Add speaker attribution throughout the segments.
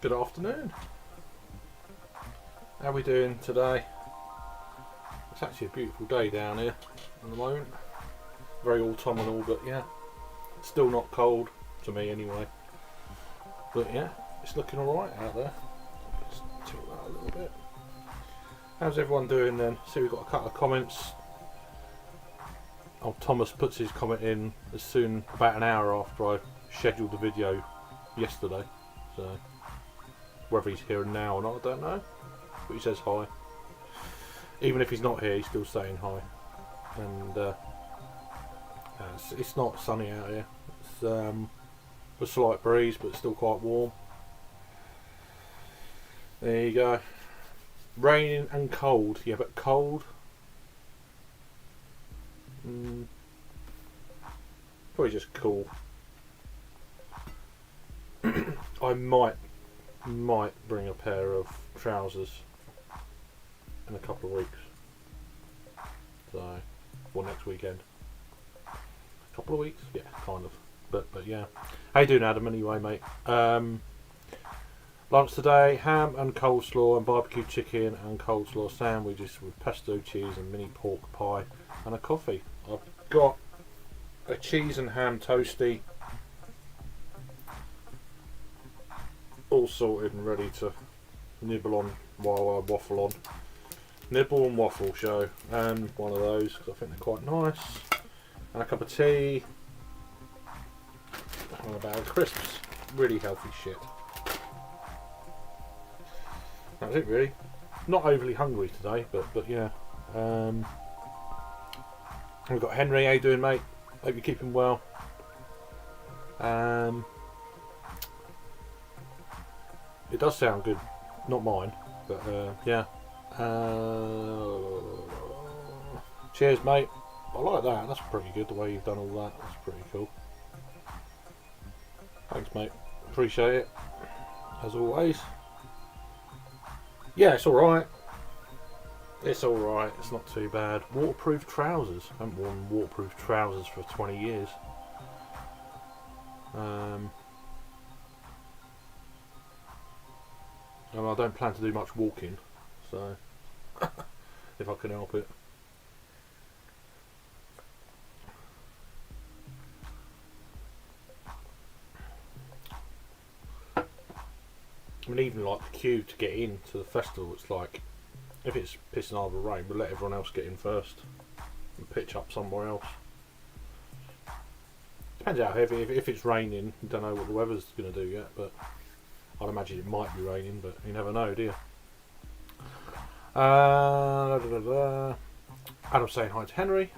Speaker 1: Good afternoon. How are we doing today? It's actually a beautiful day down here at the moment. Very autumnal, but yeah, still not cold to me anyway. But yeah, it's looking alright out there. Just tilt that a little bit. How's everyone doing then? See, we've got a couple of comments. Oh, Thomas puts his comment in as soon, about an hour after I scheduled the video yesterday. So whether he's here now or not, I don't know. But he says hi. Even if he's not here, he's still saying hi. And it's not sunny out here. It's a slight breeze, but still quite warm. There you go. Raining and cold. Yeah, but cold. Probably just cool. I might bring a pair of trousers in a couple of weeks. So, or next weekend. A couple of weeks? Yeah, kind of. But yeah. How you doing, Adam, anyway, mate? Lunch today, ham and coleslaw and barbecue chicken and coleslaw sandwiches with pesto cheese and mini pork pie and a coffee. I've got a cheese and ham toasty all sorted and ready to nibble on while I waffle on. Nibble and waffle show, and one of those because I think they're quite nice. And a cup of tea and a bag of crisps. Really healthy shit. That's it really. Not overly hungry today, but yeah. We've got Henry. How you doing, mate? Hope you're keeping well. It does sound good. Not mine, but yeah. Cheers, mate. I like that. That's pretty good, the way you've done all that. That's pretty cool. Thanks, mate. Appreciate it. As always. Yeah, it's alright. It's alright. It's not too bad. Waterproof trousers. I haven't worn waterproof trousers for 20 years. And I don't plan to do much walking, so if I can help it. I mean, even like the queue to get into the festival, it's like, if it's pissing hard with rain, we'll let everyone else get in first and pitch up somewhere else. Depends how heavy. If it's raining, you don't know what the weather's going to do yet, but I'd imagine it might be raining, but you never know, do you? Adam saying hi to Henry.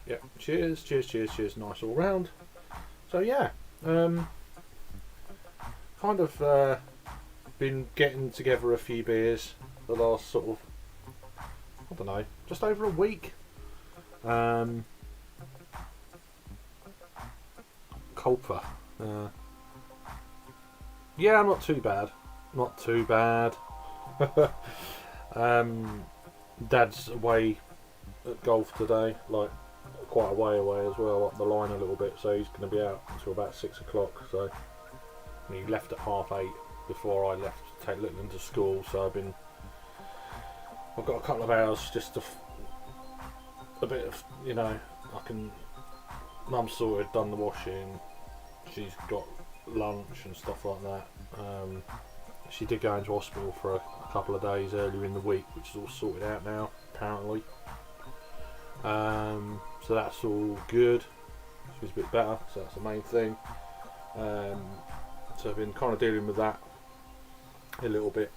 Speaker 1: Yep, cheers, cheers, cheers, cheers. Nice all round. So yeah, kind of been getting together a few beers the last sort of, I don't know, just over a week. Culper. Yeah, not too bad. Not too bad. Dad's away at golf today, like quite a way away as well, up the line a little bit, so he's going to be out until about 6 o'clock. So he left at 8:30 before I left to take Littleton to school. So I've got a couple of hours just to a bit of, you know, Mum's sorted, done the washing, she's got lunch and stuff like that. She did go into hospital for a couple of days earlier in the week, which is all sorted out now, apparently. So that's all good. She's a bit better, so that's the main thing. So I've been kind of dealing with that a little bit.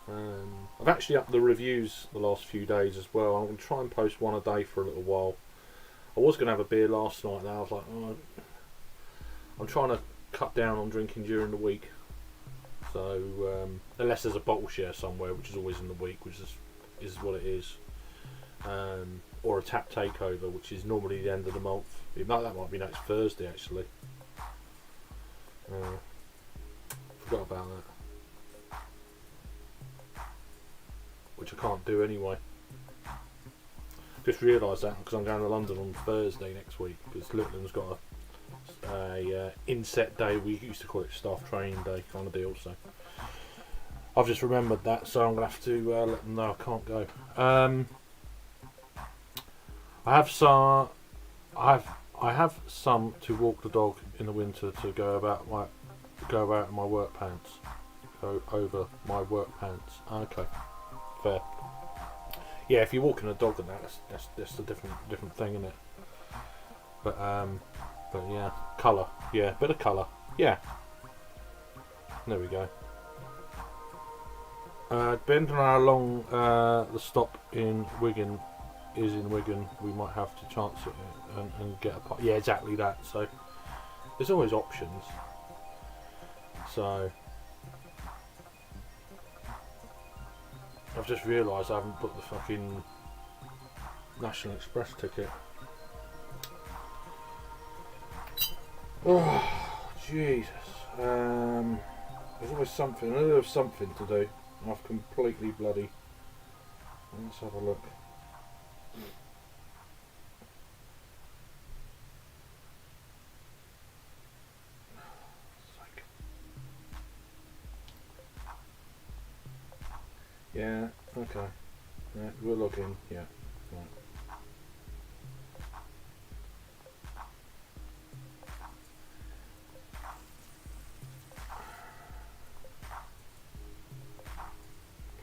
Speaker 1: I've actually upped the reviews the last few days as well. I'm going to try and post one a day for a little while. I was going to have a beer last night, now I was like, oh, I'm trying to cut down on drinking during the week. So unless there's a bottle share somewhere, which is always in the week, which is what it is, or a tap takeover, which is normally the end of the month. That might be next Thursday actually. Forgot about that, which I can't do anyway. Just realised that because I'm going to London on Thursday next week, because Littleton's got a inset day. We used to call it staff training day kind of deal. So I've just remembered that, so I'm gonna have to let them know I can't go. I have some. I have some to walk the dog in the winter to go about in my work pants. Go over my work pants. Okay, fair. Yeah, if you're walking a dog and that's a different thing, isn't it? But yeah, colour. Yeah, bit of colour. Yeah. There we go. Depending on how long the stop in Wigan is in Wigan, we might have to chance it and get a pot. Yeah, exactly that. So there's always options. So I've just realised I haven't booked the fucking National Express ticket. Oh, Jesus. There's always something. I know there's something to do. I've completely bloody. Let's have a look. Yeah, okay. Yeah, we're looking, yeah. Right.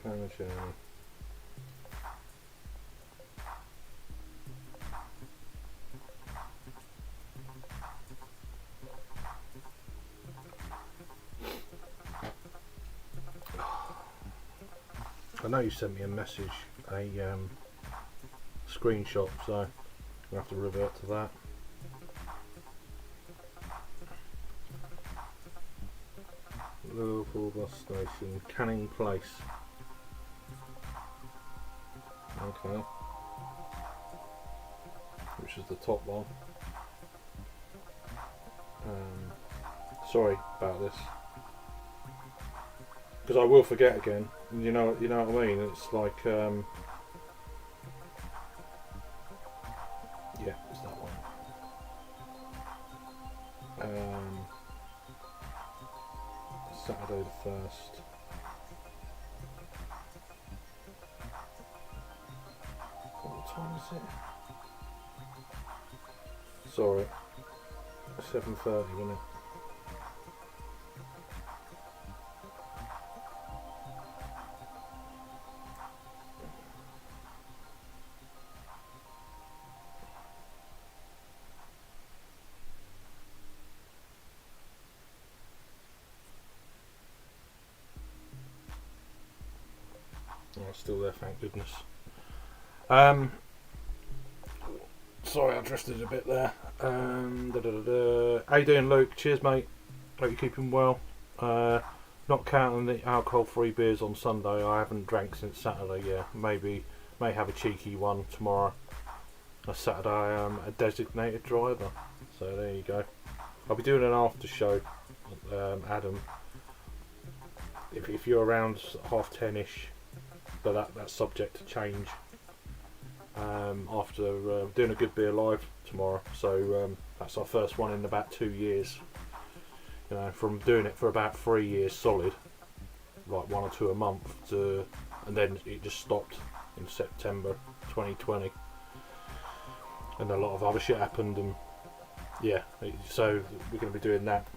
Speaker 1: Plan a journey. I know you sent me a message, a screenshot, so we'll have to revert to that. Liverpool bus station, Canning Place. Okay. Which is the top one. Sorry about this, because I will forget again. You know what I mean. It's like, yeah, it's that one. Saturday the 1st. What time is it? Sorry, 7:30, wasn't it? Oh, it's still there, thank goodness. Sorry, I drifted a bit there. How you doing, Luke? Cheers, mate. Hope you're keeping well. Not counting the alcohol-free beers on Sunday. I haven't drank since Saturday. Yeah, may have a cheeky one tomorrow. Saturday I am a designated driver, so there you go. I'll be doing an after show, Adam. If you're around 10:30ish, but that's subject to change. After doing a good beer live tomorrow, so that's our first one in about 2 years. You know, from doing it for about 3 years solid, like 1 or 2 a month, and then it just stopped in September 2020, and a lot of other shit happened, and yeah, so we're going to be doing that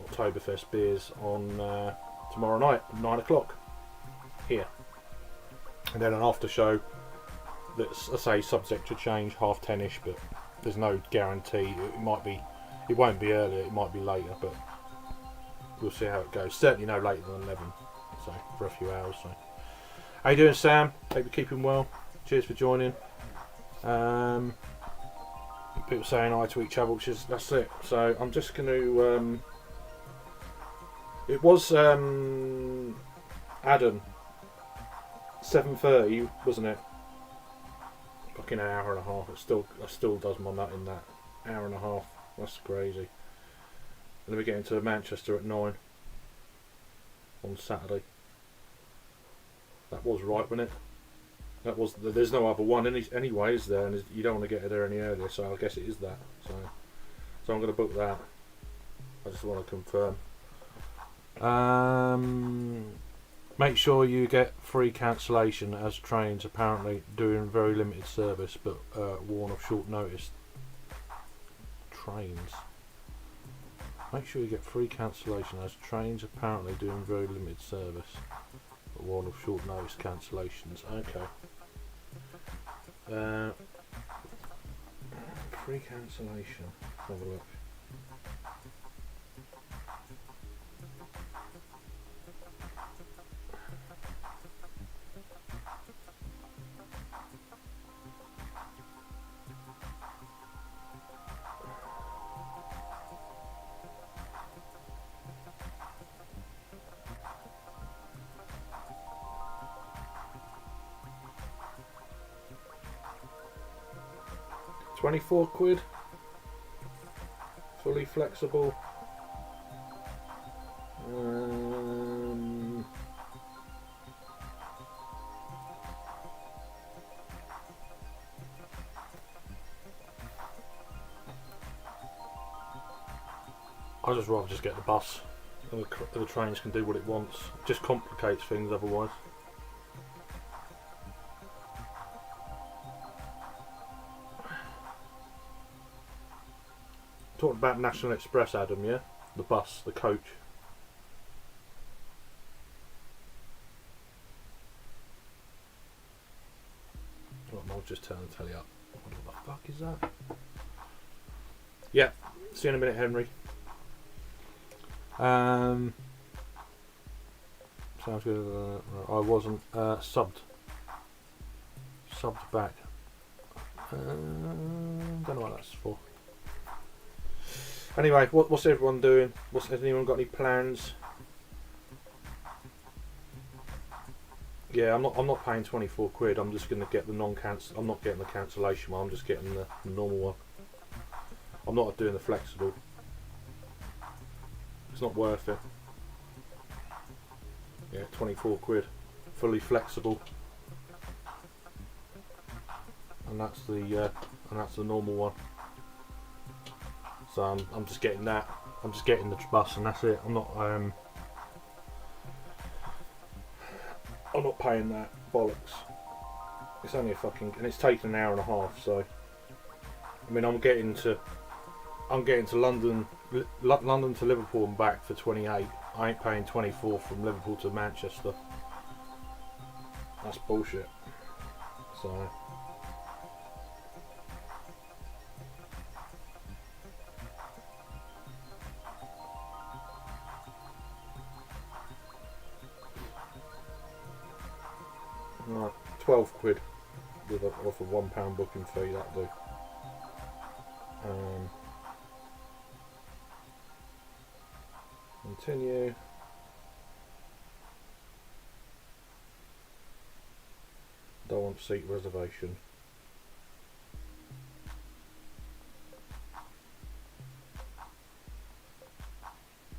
Speaker 1: Oktoberfest beers on tomorrow night at 9 o'clock here, and then an after show that's, I say, subject to change, 10:30ish, but there's no guarantee. It won't be earlier, it might be later, but we'll see how it goes. Certainly no later than 11, so for a few hours. So, how you doing, Sam? Hope you're keeping well. Cheers for joining. People saying hi to each other, that's it. So I'm just going to. It was Adam. 7:30, wasn't it? Fucking hour and a half. I still does my nut in that hour and a half. That's crazy. And then we get into Manchester at 9 on Saturday. That was right, wasn't it? That was. There's no other one anyway, is there? And you don't want to get there any earlier, so I guess it is that. So I'm going to book that. I just want to confirm. Make sure you get free cancellation, as trains apparently doing very limited service but warn of short notice. Trains. Make sure you get free cancellation, as trains apparently doing very limited service but warn of short notice cancellations. Okay. Free cancellation. Let's have a look. £24, fully flexible. I'd just rather just get the bus. The trains can do what it wants. It just complicates things otherwise. Talking about National Express, Adam, yeah? The bus, the coach. Oh, I'll just turn the telly up. What the fuck is that? Yeah, see you in a minute, Henry. Sounds good. I wasn't subbed back. Don't know what that's for. Anyway, what's everyone doing? Has anyone got any plans? Yeah, I'm not paying £24. I'm just gonna get the non-cancel. I'm not getting the cancellation one. I'm just getting the normal one. I'm not doing the flexible. It's not worth it. Yeah, £24, fully flexible, and that's the normal one. So I'm just getting that. I'm just getting the bus, and that's it. I'm not paying that bollocks. It's only a fucking, and it's taken an hour and a half. So I mean, I'm getting to London to Liverpool and back for 28. I ain't paying 24 from Liverpool to Manchester. That's bullshit. So right, £12 with off a £1 booking fee. That'll do. Continue. Don't want seat reservation.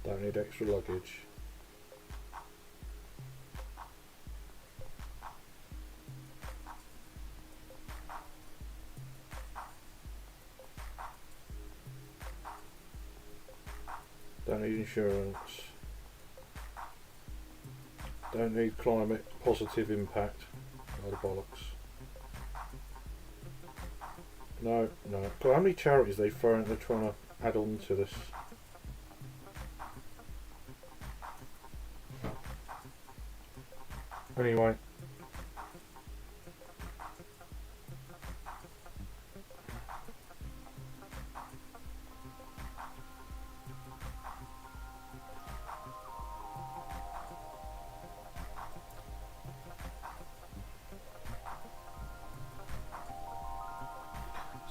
Speaker 1: Don't need extra luggage. Don't need insurance. Don't need climate positive impact. Oh, the bollocks. No. God, how many charities they're trying to add on to this? Anyway.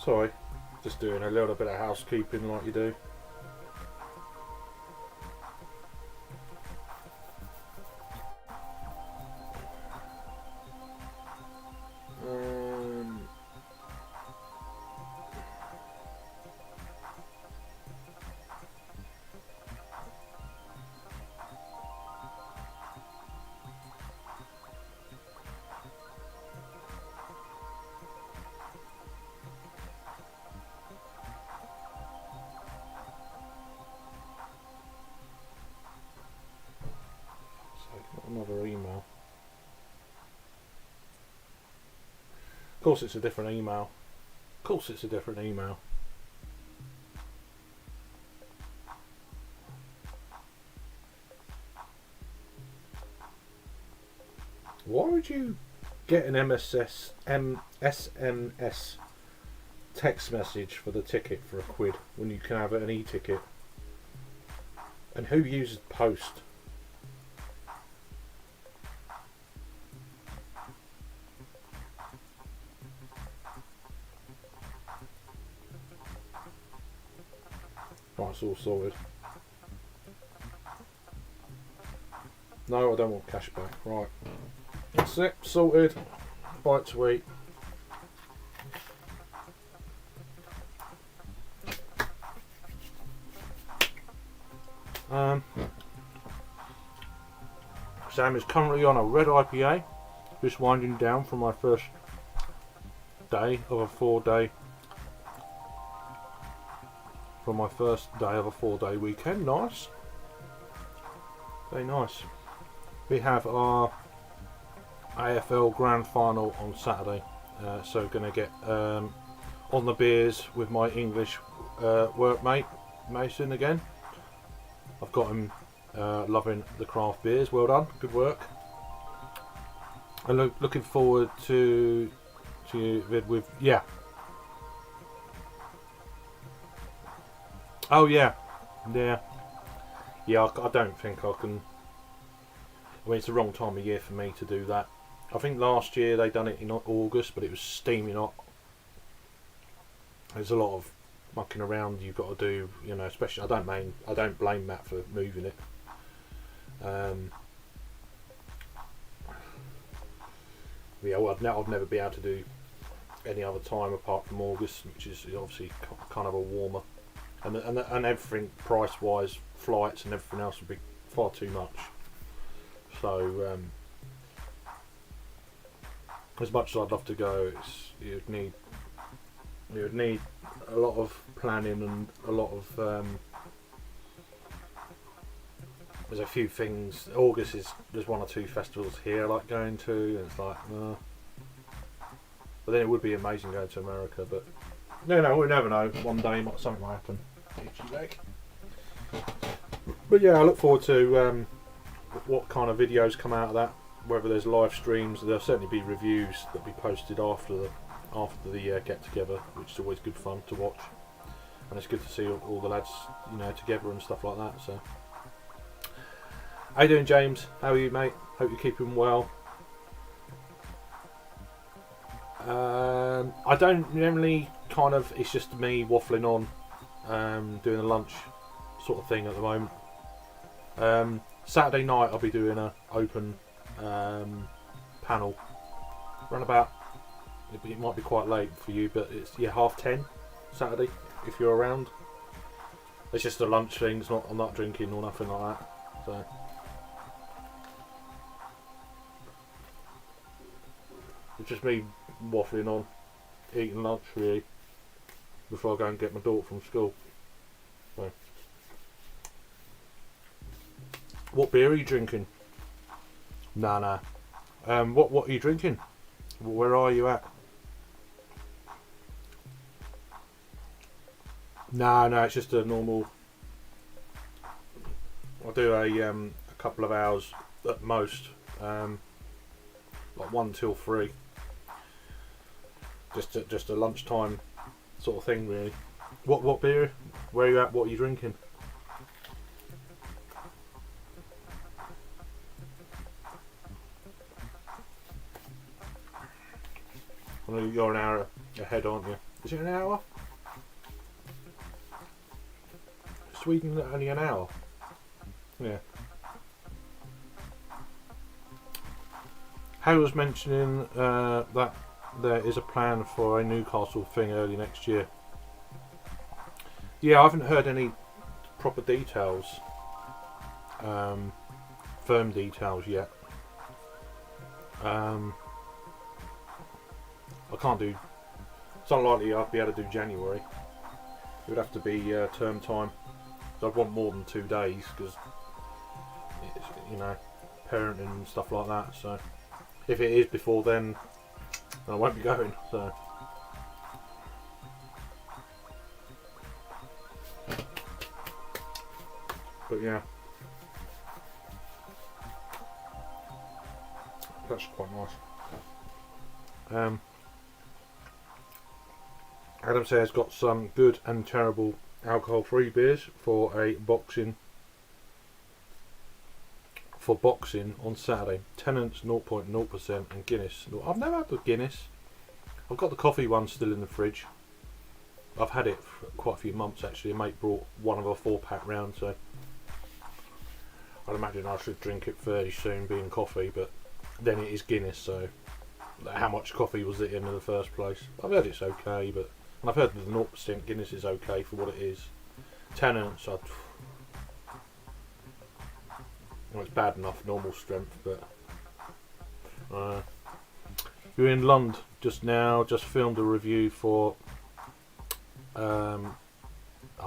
Speaker 1: Sorry, just doing a little bit of housekeeping like you do. another email. Of course it's a different email. Of course it's a different email. Why would you get an SMS text message for the ticket for £1 when you can have an e-ticket? And who uses post? Right, it's all sorted. No, I don't want cash back. Right. That's it, sorted. Bite to eat. Sam is currently on a red IPA, just winding down from my first day of a 4-day. From my first day of a 4-day weekend. Nice. Very nice. We have our AFL Grand Final on Saturday, so going to get on the beers with my English workmate Mason again. I've got him loving the craft beers. Well done, good work. And looking forward to vid with Oh yeah. I don't think I can. I mean, it's the wrong time of year for me to do that. I think last year they done it in August, but it was steaming hot. There's a lot of mucking around you've got to do, you know. Especially, I don't blame Matt for moving it. I'd never be able to do any other time apart from August, which is obviously kind of a warmer, and everything price wise, flights and everything else would be far too much. So as much as I'd love to go, you'd need a lot of planning and a lot of there's a few things. August there's 1 or 2 festivals here I like going to, and it's like but then it would be amazing going to America, but no, we never know. One day something might happen. But yeah, I look forward to what kind of videos come out of that. Whether there's live streams, there'll certainly be reviews that'll be posted after the get together, which is always good fun to watch, and it's good to see all the lads, you know, together and stuff like that. So, how you doing, James? How are you, mate? Hope you're keeping well. I don't generally it's just me waffling on, doing a lunch sort of thing at the moment. Saturday night I'll be doing a open panel. Around about, it might be quite late for you, but it's 10:30 Saturday if you're around. It's just a lunch thing. I'm not drinking or nothing like that. So. It's just me waffling on, eating lunch really, before I go and get my daughter from school. So. What beer are you drinking? Nah. What are you drinking? Where are you at? No, it's just a normal. I'll do a couple of hours at most, like 1 till 3. Just a lunchtime sort of thing, really. What beer? Where are you at? What are you drinking? I know you're an hour ahead, aren't you? Is it an hour? Sweden only an hour. Yeah. Harry was mentioning that there is a plan for a Newcastle thing early next year. Yeah, I haven't heard any proper details, firm details yet. I can't do. It's unlikely I'd be able to do January. It would have to be term time. So I'd want more than 2 days because, you know, parenting and stuff like that. So if it is before then I won't be going. So but yeah, that's quite nice. Adam says got some good and terrible alcohol-free beers for boxing on Saturday. Tennent's 0.0% and Guinness. I've never had the Guinness. I've got the coffee one still in the fridge. I've had it for quite a few months actually. A mate brought one of a 4-pack round, so I'd imagine I should drink it fairly soon, being coffee, but then it is Guinness, so how much coffee was it in the first place? I've heard it's okay, but and I've heard that the 0% Guinness is okay for what it is. Tennent's, well, it's bad enough normal strength, but you're in London just now. Just filmed a review for I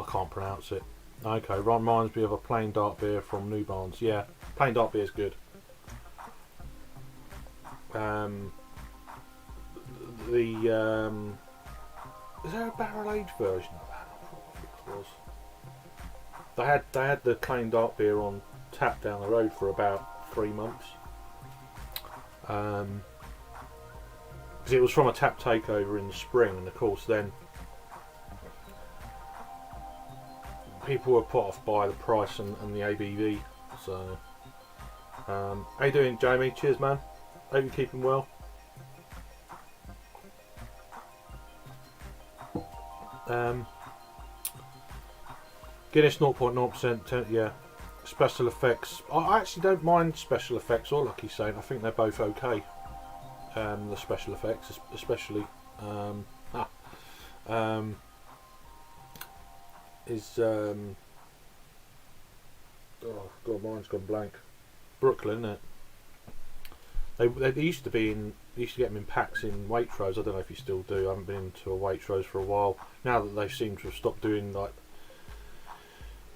Speaker 1: can't pronounce it. Okay, reminds me of a plain dark beer from New Barnes. Yeah, plain dark beer is good. Is there a barrel aged version of that? I thought it was. They had the plain dark beer on tap down the road for about 3 months. Because it was from a tap takeover in the spring, and of course then people were put off by the price and the ABV. So, how you doing, Jamie? Cheers, man. Hope you're keeping well. Guinness 0.0%, yeah. Special effects. I actually don't mind special effects or Lucky Saint. I think they're both okay. The special effects, especially oh god, mine's gone blank. Brooklyn, isn't it? They used to be in. They used to get them in packs in Waitrose. I don't know if you still do. I haven't been into a Waitrose for a while. Now that they seem to have stopped doing like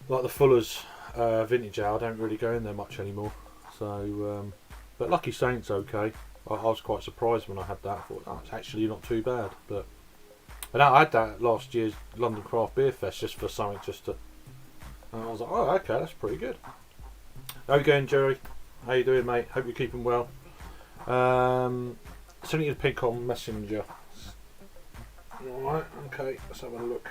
Speaker 1: the Fuller's vintage ale, I don't really go in there much anymore. So, but Lucky Saint's okay. I was quite surprised when I had that. I thought, oh, it's actually not too bad. But I had that at last year's London Craft Beer Fest just for something just to. And I was like, oh, okay, that's pretty good. How you going, Jerry? How you doing, mate? Hope you're keeping well. Sending you the pink on Messenger. Alright, okay, let's have a look.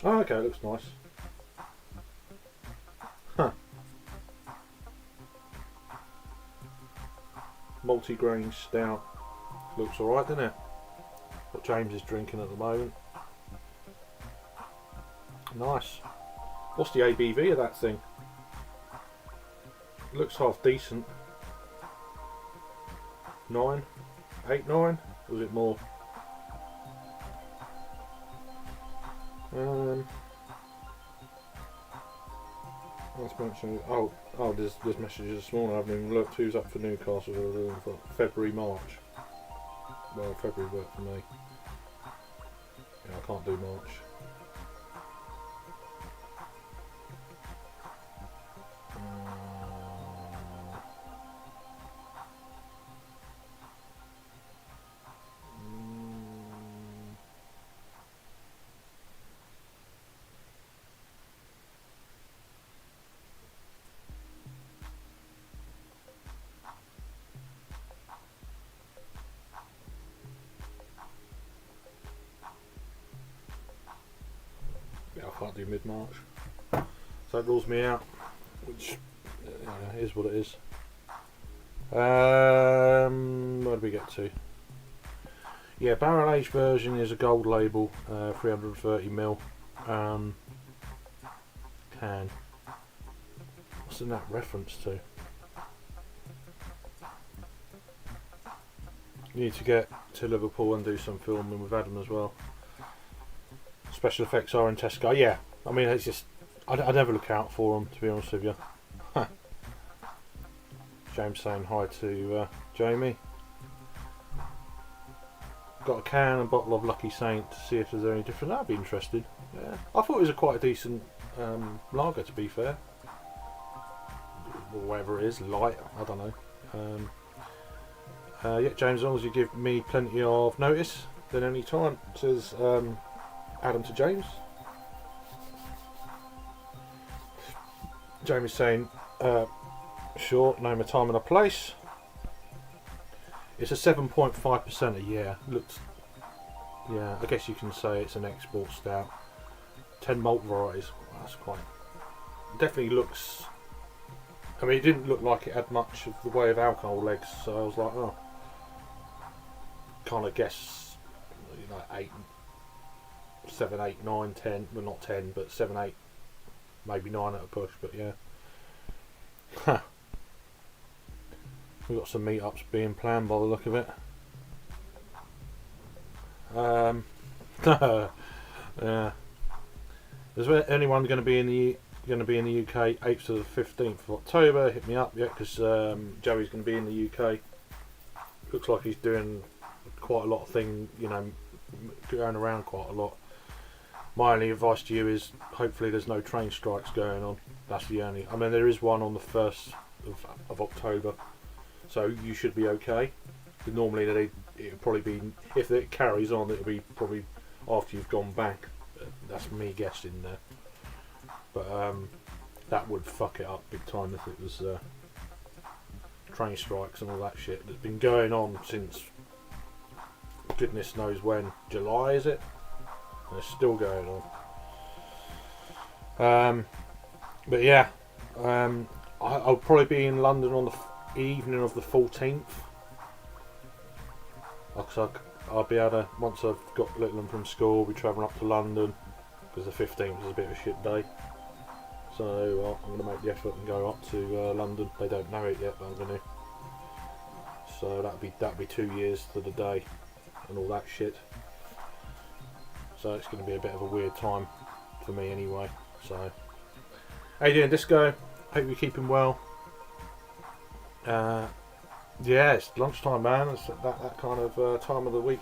Speaker 1: Oh, okay, looks nice. Huh. Multi-grain stout. Looks alright, doesn't it? What James is drinking at the moment. Nice. What's the ABV of that thing? Looks half decent. 9? 8, 9? Or was it more? Let's mention. Oh, there's messages this morning. I haven't even looked. Who's up for Newcastle for February, March? Well, February worked for me. Yeah, I can't do March. I can't do mid-March, so that rules me out, which is what it is. Where do we get to? Yeah, barrel aged version is a gold label, 330ml can. What's in that reference to? You need to get to Liverpool and do some filming with Adam as well. Special effects are in Tesco. Yeah, I mean it's just I never look out for them, to be honest with you. James saying hi to Jamie. Got a can and bottle of Lucky Saint to see if there's any different. That'd be interesting. Yeah, I thought it was quite a decent lager, to be fair. Or whatever it is, light, I don't know. Yeah, James, as long as you give me plenty of notice, then any time, says Adam to James. Jamie's saying, sure, name a time and a place. It's a 7.5% a year. Looks, yeah, I guess you can say it's an export stout. 10 malt varieties. Well, that's quite. Definitely looks. I mean, it didn't look like it had much of the way of alcohol legs, so I was like, oh. Kind of guess, 8, 7, 8, 9, 10. Well, not 10, but 7, 8, maybe 9 at a push, but yeah. We've got some meetups being planned by the look of it. Yeah. Is there anyone going to be in the UK 8th to the 15th of October? Hit me up, yeah, because Joey's going to be in the UK. Looks like he's doing quite a lot of things, going around quite a lot. My only advice to you is hopefully there's no train strikes going on. That's the only. I mean, there is one on the 1st of October, so you should be okay. But normally it'll probably be, if it carries on, it'll be probably after you've gone back. That's me guessing there. But that would fuck it up big time if it was train strikes and all that shit that's been going on since goodness knows when. July, is it? And it's still going on. But yeah, I'll probably be in London on the evening of the 14th. Because I'll be able to, once I've got Little from school, we'll be travelling up to London, because the 15th is a bit of a shit day. So I'm going to make the effort and go up to London. They don't know it yet, but I'm going to. So that'll be 2 years to the day and all that shit. So it's going to be a bit of a weird time for me anyway. So, how you doing, Disco? Hope you're keeping well. Yeah, it's lunchtime, man. It's that kind of time of the week.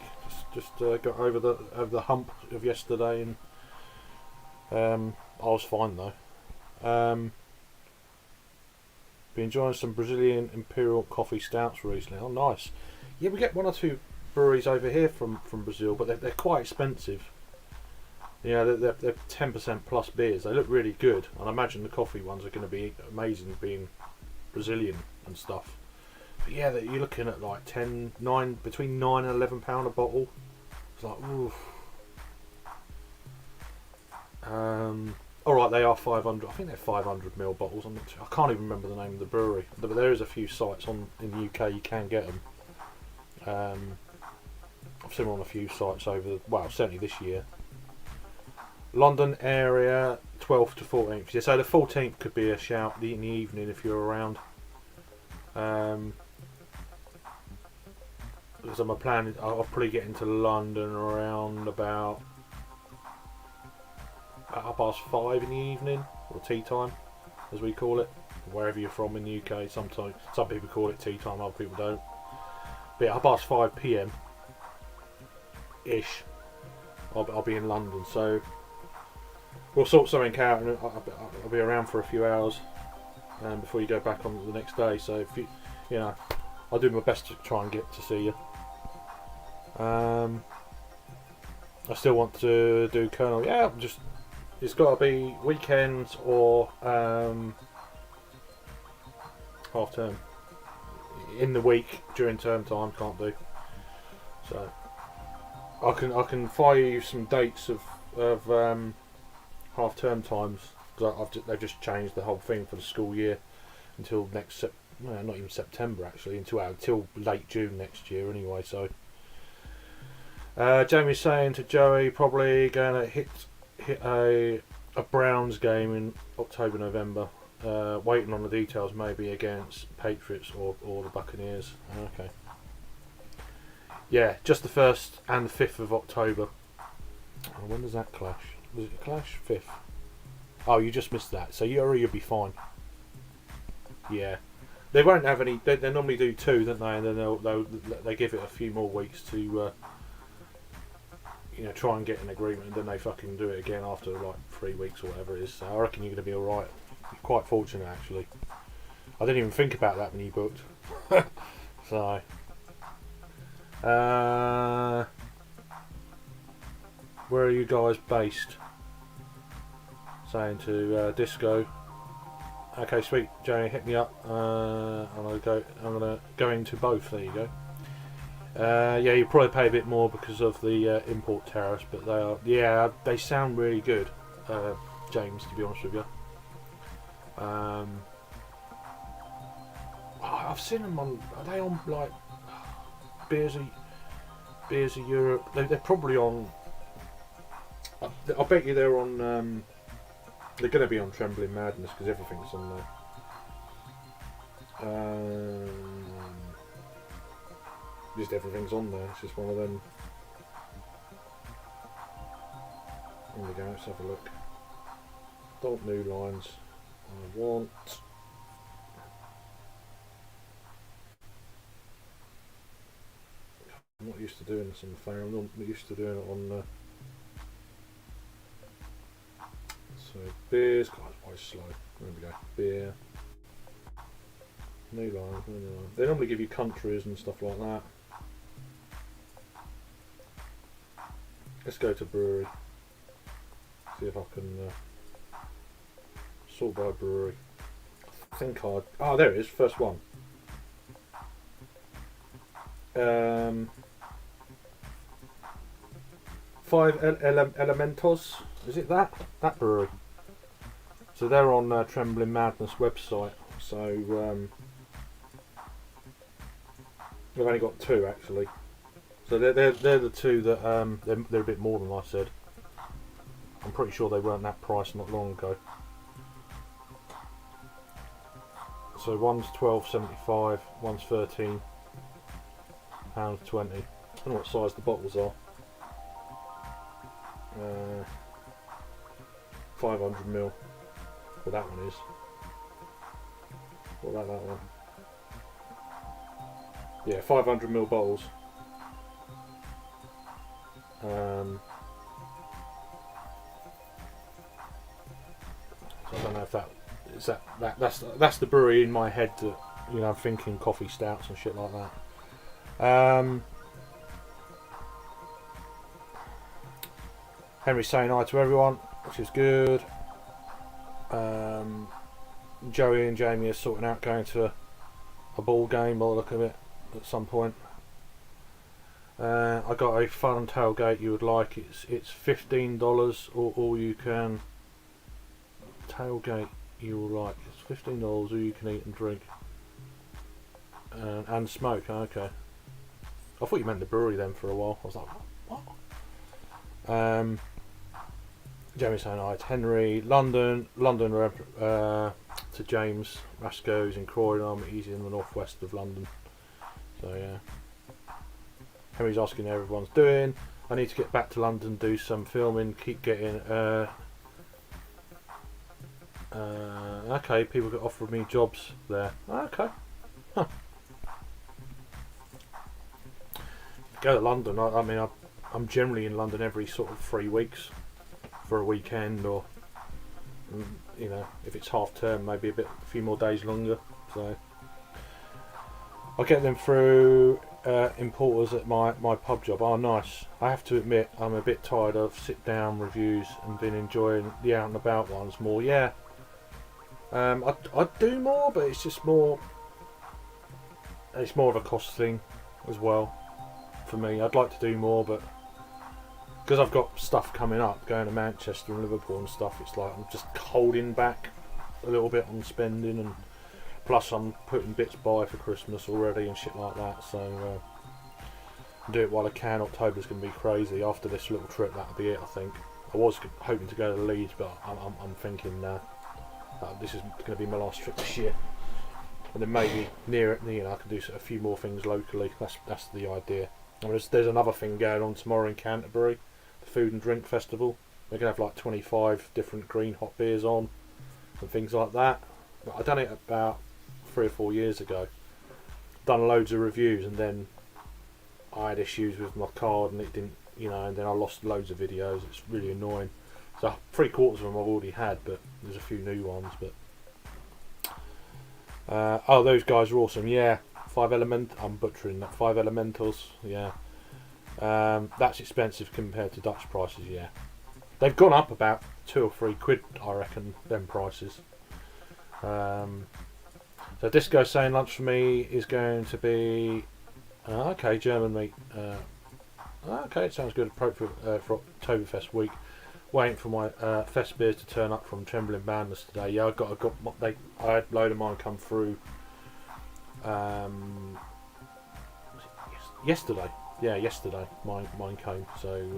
Speaker 1: Just got over the hump of yesterday, and I was fine though. Been enjoying some Brazilian Imperial coffee stouts recently. Oh, nice. Yeah, we get 1 or 2 breweries over here from Brazil, but they're quite expensive. Yeah, they're 10% plus beers. They look really good, and I imagine the coffee ones are going to be amazing, being Brazilian and stuff. But yeah, you're looking at like between £9 and £11 a bottle. It's like, oof. Alright, they are 500. I think they're 500ml bottles. I can't even remember the name of the brewery, but there is a few sites in the UK you can get them. I've seen them on a few sites certainly this year. London area, 12th to 14th. Yeah, so the 14th could be a shout in the evening if you're around. Because I'm planning, I'll probably get into London around about 5:30 in the evening, or tea time, as we call it, wherever you're from in the UK. Sometimes some people call it tea time, other people don't. But yeah, 5:30 PM ish, I'll be in London, so we'll sort something out, and I'll be around for a few hours before you go back on the next day. So if you I'll do my best to try and get to see you. I still want to do Colonel. Yeah, it's got to be weekends or half term. In the week during term time, can't do. So I can fire you some dates of half term times, because they've just changed the whole thing for the school year until not even September actually, until late June next year anyway. So Jamie's saying to Joey, probably going to hit a Browns game in October, November. Waiting on the details, maybe against Patriots or the Buccaneers. Okay. Yeah, just the 1st and the 5th of October. When does that clash? Was it a clash? 5th. Oh, you just missed that. So you'll be fine. Yeah. They won't have any. They normally do 2, don't they? And then they give it a few more weeks to try and get an agreement, and then they fucking do it again after like 3 weeks or whatever it is. So I reckon you're going to be alright. Quite fortunate actually. I didn't even think about that when you booked. So, where are you guys based? Saying to Disco. Okay, sweet, Jamie, hit me up. I'm gonna go into both. There you go. Yeah, you probably pay a bit more because of the import tariffs, but they sound really good, James. To be honest with you, I've seen them on. Are they on like Beers of Europe? They're probably on. I bet you they're on. They're going to be on Trembling Madness because everything's on there. Just everything's on there. It's just one of them. There we go. Let's have a look. Don't new lines. I want. I'm not used to doing this on the phone. I'm not used to doing it on. So beers. God, it's quite slow. There we go. Beer. New line. They normally give you countries and stuff like that. Let's go to brewery. See if I can sort by brewery. I think I'd. Oh, there it is. First one. Five Elementos. Is it that brewery? So they're on Trembling Madness website. So we've only got 2 actually. So they're the 2 that they're a bit more than I said. I'm pretty sure they weren't that price not long ago. So one's £12.75, one's £13.20. I don't know what size the bottles are. 500ml. Well, that one is. What about that one? Yeah, 500ml bottles. So I don't know if that's the brewery in my head that I'm thinking coffee stouts and shit like that. Henry's saying hi to everyone, which is good. Joey and Jamie are sorting out going to a ball game by the look of it at some point. I got a fun tailgate you would like. It's $15 or all you can tailgate you will like. It's $15 all you can eat and drink and smoke. Okay. I thought you meant the brewery then for a while. I was like, what? Jamie saying hi to Henry. London to James. Rasco's in Croydon. He's in the northwest of London. So yeah. Henry's asking how everyone's doing. I need to get back to London, do some filming, keep getting okay, people get offered me jobs there. Okay. Huh. Go to London. I mean, I'm generally in London every sort of 3 weeks for a weekend, or if it's half term, maybe a few more days longer. So I'll get them through importers at my pub job. Oh, nice. I have to admit, I'm a bit tired of sit down reviews and been enjoying the out and about ones more. Yeah. I'd do more, but it's just more. It's more of a cost thing as well for me. I'd like to do more, but because I've got stuff coming up, going to Manchester and Liverpool and stuff, it's like I'm just holding back a little bit on spending, and plus I'm putting bits by for Christmas already and shit like that. So do it while I can. October's going to be crazy. After this little trip, that'll be it. I think I was hoping to go to Leeds, but I'm thinking this is going to be my last trip this year. And then maybe near it, I can do a few more things locally. That's the idea. And there's another thing going on tomorrow in Canterbury, the Food and Drink Festival. They're going to have like 25 different green hot beers on and things like that. But I done it about 3 or 4 years ago. Done loads of reviews, and then I had issues with my card and it didn't you know, and then I lost loads of videos. It's really annoying. So 3/4 of them I've already had, but there's a few new ones. But oh, those guys are awesome. Yeah, I'm butchering that. 5 Elementals. Yeah, that's expensive compared to Dutch prices. Yeah, they've gone up about 2 or 3 quid, I reckon. Them prices. So Disco saying lunch for me is going to be okay, German meat. Okay, it sounds good. Appropriate for Oktoberfest week. Waiting for my fest beers to turn up from Trembling Boundless today. Yeah, I had a load of mine come through yesterday. Yeah, yesterday mine came. So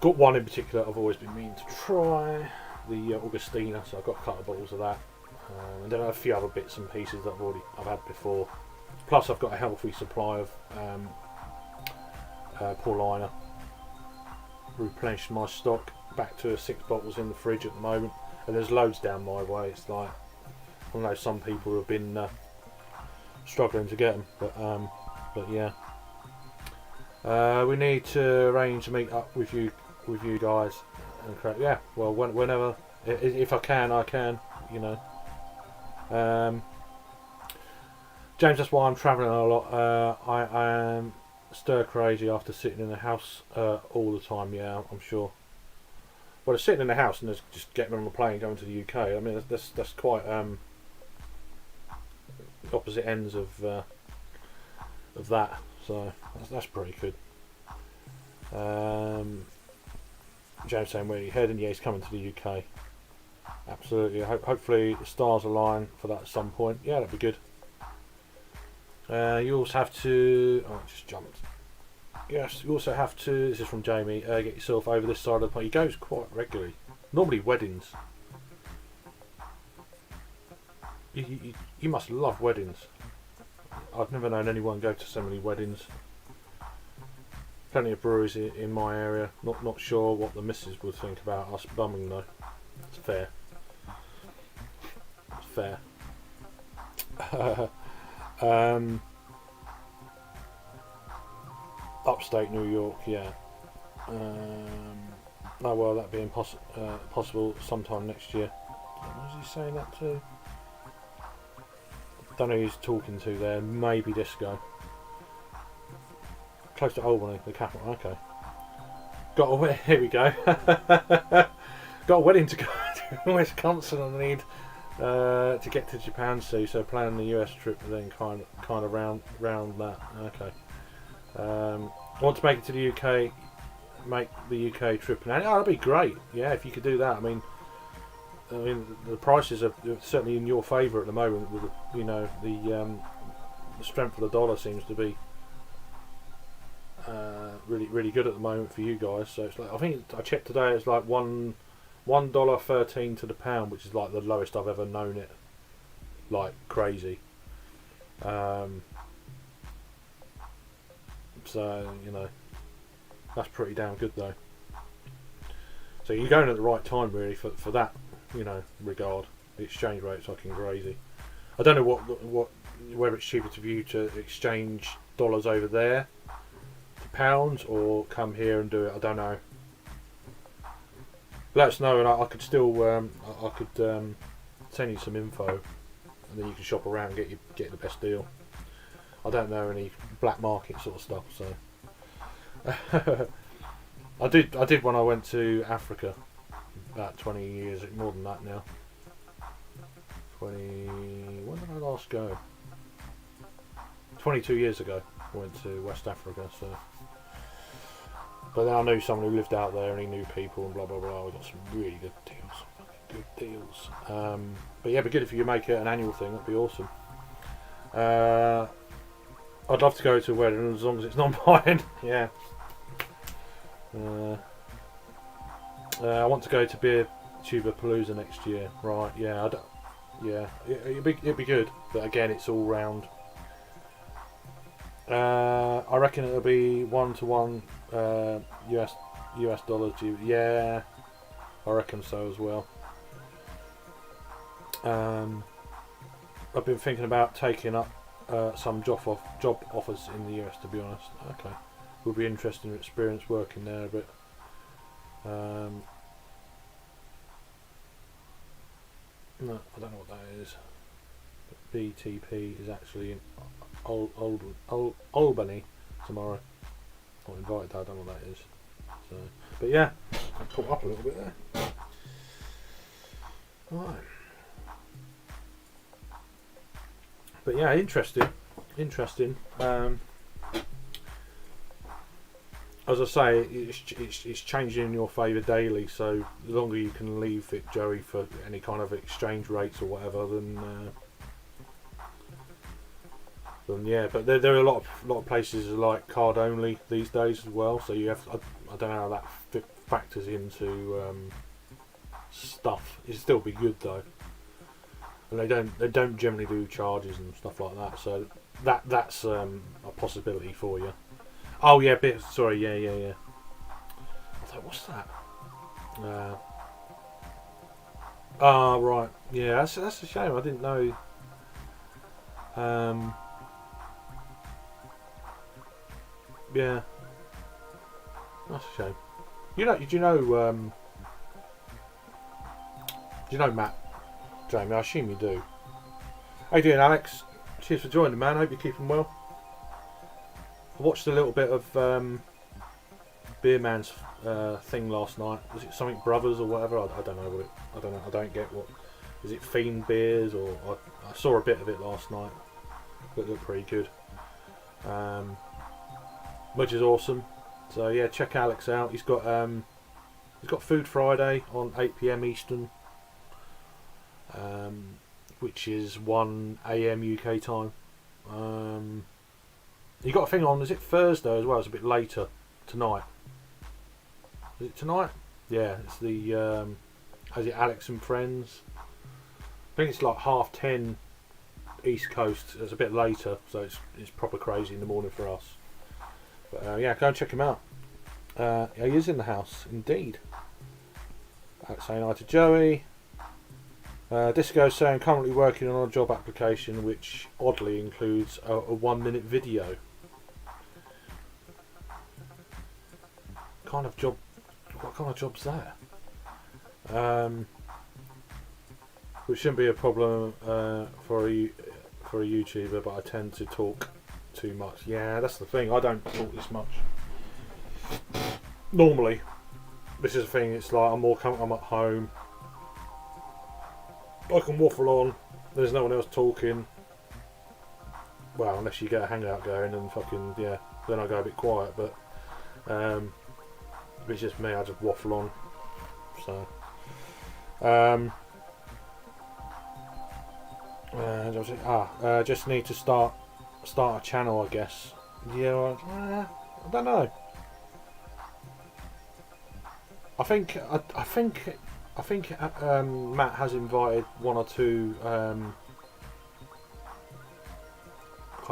Speaker 1: got one in particular I've always been meaning to try, the Augustina. So I've got a couple of bottles of that, and then a few other bits and pieces that I've had before. Plus, I've got a healthy supply of Paulaner. Replenished my stock back to 6 bottles in the fridge at the moment, and there's loads down my way. It's like, I know some people have been struggling to get them, but yeah. We need to arrange to meet up with you guys. And yeah, well, whenever, if I can, you know. James, that's why I'm travelling a lot. I am stir crazy after sitting in the house all the time. Yeah, I'm sure. Well, it's sitting in the house and just getting on the plane going to the UK. I mean, that's quite opposite ends of that. So that's pretty good. James saying, where are you heading? Yeah, he's coming to the UK. Absolutely. Hopefully the stars align for that at some point. Yeah, that'd be good. You also have to... Oh, I just jumped. Yes, you also have to... This is from Jamie. Get yourself over this side of the pond. He goes quite regularly. Normally weddings. You must love weddings. I've never known anyone go to so many weddings. Plenty of breweries in my area. Not sure what the missus would think about us bumming though. It's fair. It's fair. Upstate New York, yeah. Oh well, that'd be possible sometime next year. What was he saying that to? Don't know who he's talking to there. Maybe Disco. Close to Albany, the capital. Okay. Got a wedding. Here we go. Got a wedding to go to Wisconsin. I need to get to Japan soon. So planning the US trip, and then kind of round that. Okay. I want to make it to the UK. Make the UK trip, and that'd be great. Yeah, if you could do that. I mean, the prices are certainly in your favour at the moment. With the strength of the dollar seems to be really good at the moment for you guys. So it's like, I think I checked today. It's like $1.13 to the pound, which is like the lowest I've ever known it. Like crazy. So that's pretty damn good though. So you're going at the right time really for that. Regard. The exchange rate's fucking crazy. I don't know whether it's cheaper for you to exchange dollars over there to pounds or come here and do it. I don't know. Let us know, and I could still send you some info, and then you can shop around and get the best deal. I don't know any black market sort of stuff, so I did when I went to Africa about 20 years, more than that now. When did I last go? 22 years ago I went to West Africa, so. But then I knew someone who lived out there and he knew people and blah blah blah. We got some really good deals. But yeah, it'd be good if you make it an annual thing. That'd be awesome. I'd love to go to a wedding as long as it's not mine. Yeah. I want to go to Beer Tuber Palooza next year. Right? Yeah. It'd be good. But again, it's all round. I reckon it'll be 1-to-1 US dollars. Yeah, I reckon so as well. I've been thinking about taking up some job offers in the US, to be honest. Okay, would be interesting experience working there, but no, I don't know what that is. But BTP is actually in Albany tomorrow. Not invited. I don't know what that is. So, but yeah, I caught up a little bit there. Right. But yeah, interesting. As I say, it's changing in your favour daily. So the longer you can leave it, Joey, for any kind of exchange rates or whatever, then yeah. But there are a lot of places like card only these days as well. So you have I don't know how that factors into stuff. It'll still be good though. And they don't generally do charges and stuff like that, so that's a possibility for you. Oh yeah, sorry, yeah. I thought, what's that? Right, yeah, that's a shame. I didn't know. Yeah, that's a shame. Do you know Matt? Jamie, I assume you do. How you doing, Alex? Cheers for joining, man. Hope you're keeping well. I watched a little bit of Beer Man's thing last night. Was it something Brothers or whatever? I don't know what it. I don't know. I don't get what. Is it Fiend Beers or? I saw a bit of it last night. It looked pretty good. Which is awesome. So yeah, check Alex out. He's got Food Friday on 8 PM Eastern. Which is 1 AM UK time. You got a thing on, is it Thursday as well? It's a bit later tonight. Is it tonight? Yeah, it's the is it Alex and Friends? I think it's like 10:30 East Coast. It's a bit later, so it's proper crazy in the morning for us. But yeah, go and check him out. He is in the house, indeed. Alex saying hi to Joey. Disco saying currently working on a job application which oddly includes a 1-minute video. What kind of job's that? Which shouldn't be a problem for a YouTuber, but I tend to talk too much. Yeah, that's the thing. I don't talk this much normally. This is the thing. It's like I'm at home. I can waffle on. There's no one else talking. Well, unless you get a hangout going and fucking yeah, then I go a bit quiet. But it's just me. I just waffle on. So just need to start a channel, I guess. Yeah, I don't know. I think Matt has invited 1 or 2 kind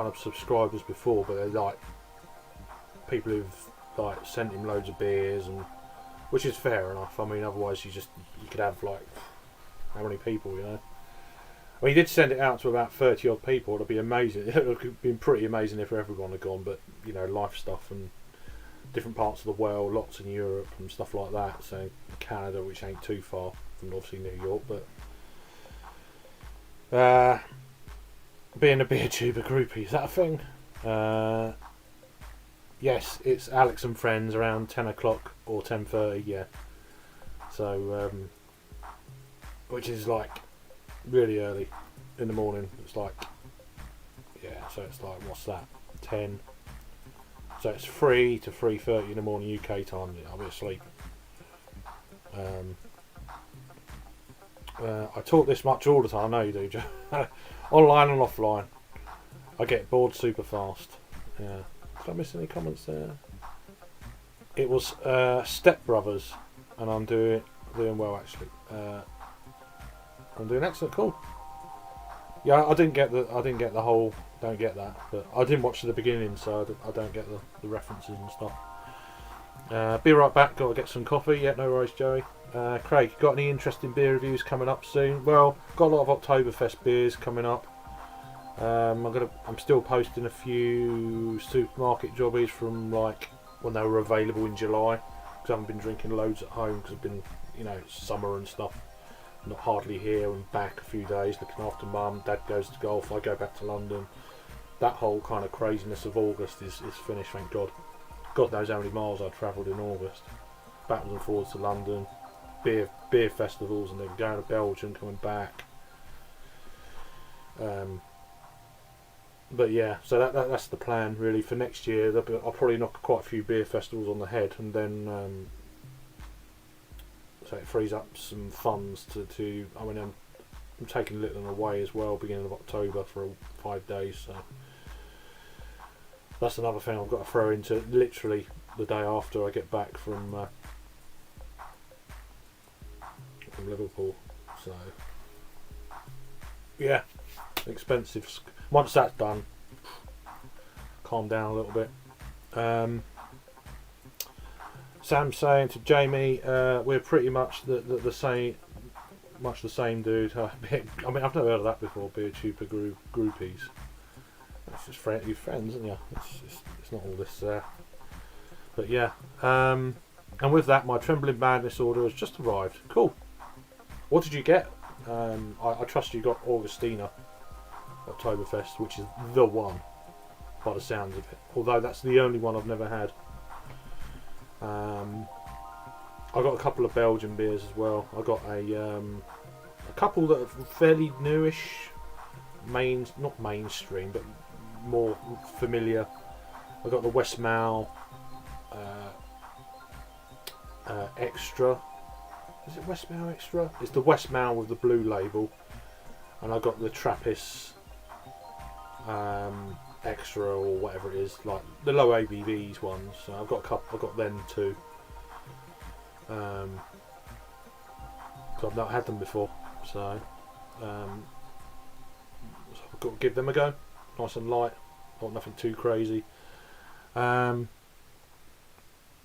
Speaker 1: of subscribers before, but they're like people who've like sent him loads of beers, and which is fair enough. I mean, otherwise you could have like how many people, you know? I mean, he did send it out to about 30 odd people. It'd be amazing. It would have been pretty amazing if everyone had gone, but you know, life stuff and different parts of the world, lots in Europe and stuff like that. So Canada, which ain't too far from obviously New York, but being a beer tuber groupie, is that a thing? Yes, it's Alex and Friends around 10 o'clock or 10:30. Yeah. So which is like really early in the morning. It's like so it's like, what's that, 10? So it's 3 to 3:30 in the morning UK time. I'll be asleep. I talk this much all the time. I know you do, Joe. Online and offline. I get bored super fast. Yeah. Did I miss any comments there? It was Step Brothers, and I'm doing well actually. I'm doing excellent. Cool. Yeah, I didn't get the whole. Don't get that, but I didn't watch the beginning, so I don't get the references and stuff. Be right back. Got to get some coffee. Yeah, no worries, Joey. Craig, got any interesting beer reviews coming up soon? Well, got a lot of Oktoberfest beers coming up. I'm still posting a few supermarket jobbies from like when they were available in July, because I haven't been drinking loads at home because I've been, you know, summer and stuff, not hardly here and back a few days looking after mum. Dad goes to golf, I go back to London. That whole kind of craziness of August is finished, thank God. God knows how many miles I travelled in August, backwards and forwards to London, beer festivals, and then going to Belgium, coming back. But yeah, so that's the plan really for next year. I'll probably knock quite a few beer festivals on the head, and then so it frees up some funds to I mean, I'm taking Littleham away as well, beginning of October for 5 days. So that's another thing I've got to throw into literally the day after I get back from Liverpool. So yeah, expensive. Once that's done, calm down a little bit. Sam's saying to Jamie, we're pretty much the same, much the same, dude. I mean, I've never heard of that before. Beer Tuber groupies. It's just friends, isn't you? It's not all this. But yeah. And with that, my Trembling Madness order has just arrived. Cool. What did you get? I trust you got Augustina Oktoberfest, which is the one by the sounds of it. Although that's the only one I've never had. I got a couple of Belgian beers as well. I got a couple that are fairly newish, not mainstream, but more familiar. I got the Westmalle Extra. Is it Westmalle Extra? It's the Westmalle with the blue label, and I got the Trappist Extra or whatever it is, like the low ABVs ones. So I've got a couple. I've got them too. I've not had them before, so I've got to give them a go. Nice and light, not nothing too crazy. Yeah,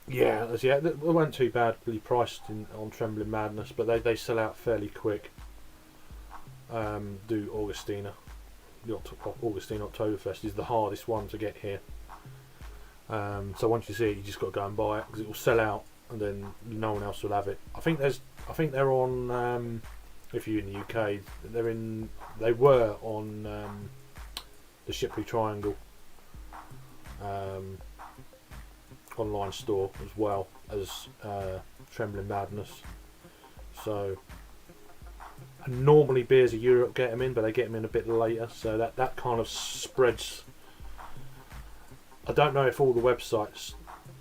Speaker 1: they weren't too badly priced on Trembling Madness, but they sell out fairly quick. Do Augustina. The Augustina Oktoberfest is the hardest one to get here. So once you see it, you just got to go and buy it because it will sell out, and then no one else will have it. I think they're on. If you're in the UK, they were on the Shipley Triangle online store as well as Trembling Madness. So. And normally Beers of Europe get them in, but they get them in a bit later, so that kind of spreads. I don't know if all the websites,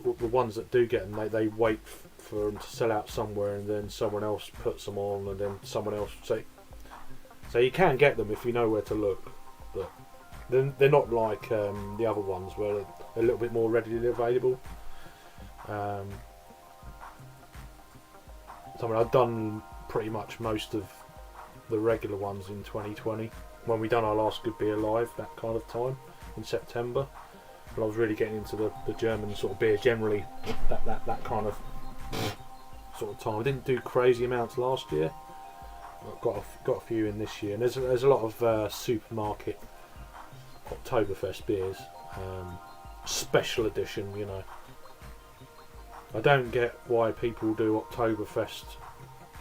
Speaker 1: the ones that do get them, they wait for them to sell out somewhere, and then someone else puts them on, and then someone else. So you can get them if you know where to look, but they're not like the other ones where they're a little bit more readily available. So I mean, I've done pretty much most of the regular ones in 2020 when we done our last Good Beer Live, that kind of time in September. But I was really getting into the German sort of beer generally, that kind of sort of time. I didn't do crazy amounts last year. I've got a few in this year, and there's a lot of supermarket Oktoberfest beers, special edition, you know. I don't get why people do Oktoberfest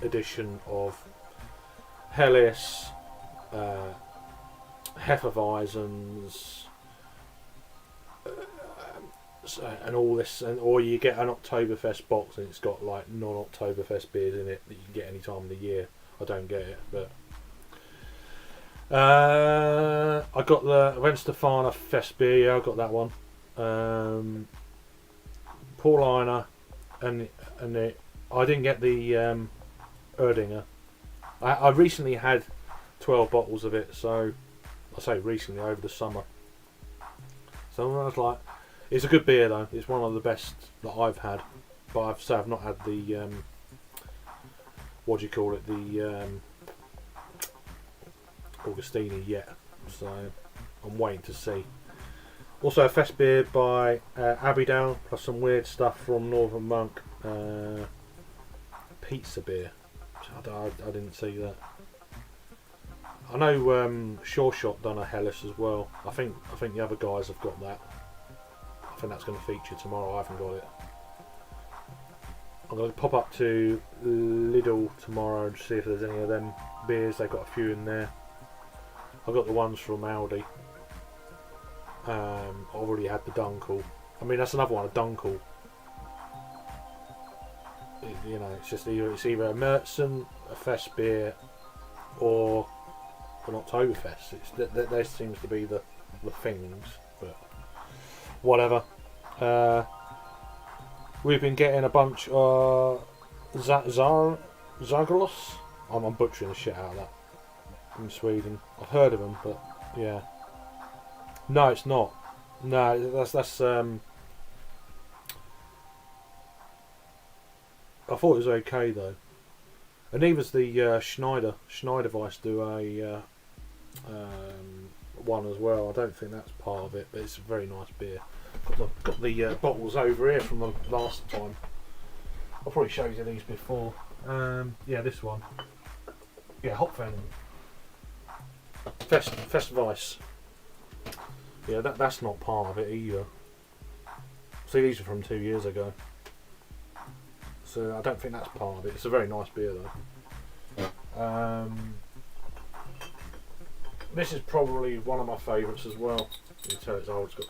Speaker 1: edition of Helles, Hefeweizens, and all this, or you get an Oktoberfest box and it's got like non-Oktoberfest beers in it that you can get any time of the year. I don't get it, but I got the Wenstefana Fest beer. Yeah, I got that one. Paulaner, and I didn't get the Erdinger. I recently had 12 bottles of it, so I say recently, over the summer. So I was like, it's a good beer though. It's one of the best that I've had, but I've not had the what do you call it, the Augustini yet. So I'm waiting to see. Also a fest beer by Abbeydale, plus some weird stuff from Northern Monk. Pizza beer. I didn't see that. I know Sure Shot done a Helles as well. I think the other guys have got that. I think that's going to feature tomorrow. I haven't got it. I'm going to pop up to Lidl tomorrow and see if there's any of them beers. They've got a few in there. I've got the ones from Aldi. I already had the Dunkel. I mean, that's another one, a Dunkel. You know, it's either a Märzen, a Fest beer, or an Oktoberfest. There seems to be the things, but whatever. We've been getting a bunch of Zagolos. I'm butchering the shit out of that. In Sweden, I've heard of them, but yeah. No, it's not. No, that's. I thought it was okay though, and neither's the Schneider. Schneider Weiss do a one as well. I don't think that's part of it, but it's a very nice beer. Got the bottles over here from the last time. I'll probably show you these before. Yeah, this one. Yeah, Hopfen. Fest Weiss. Yeah, that's not part of it either. See, these are from 2 years ago. So I don't think that's part of it. It's a very nice beer though. This is probably one of my favourites as well. You can tell it's old. It's got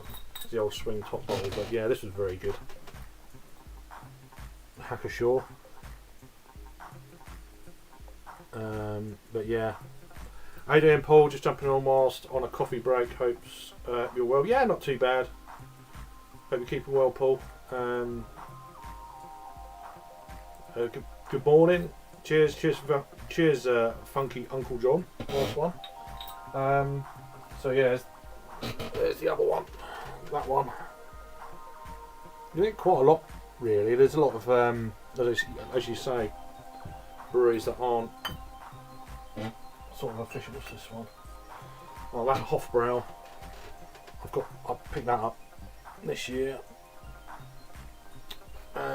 Speaker 1: the old swing top bottle, but yeah, this was very good. Hackashaw. But yeah. How you doing, Paul? Just jumping on whilst on a coffee break. Hopes you're well. Yeah, not too bad. Hope you're keeping well, Paul. Good morning. Cheers, Funky Uncle John. Nice one. So yeah, there's the other one. That one. You get quite a lot, really. There's a lot of, as you say, breweries that aren't sort of official. What's this one? Oh, that Hofbrau. I picked that up this year. What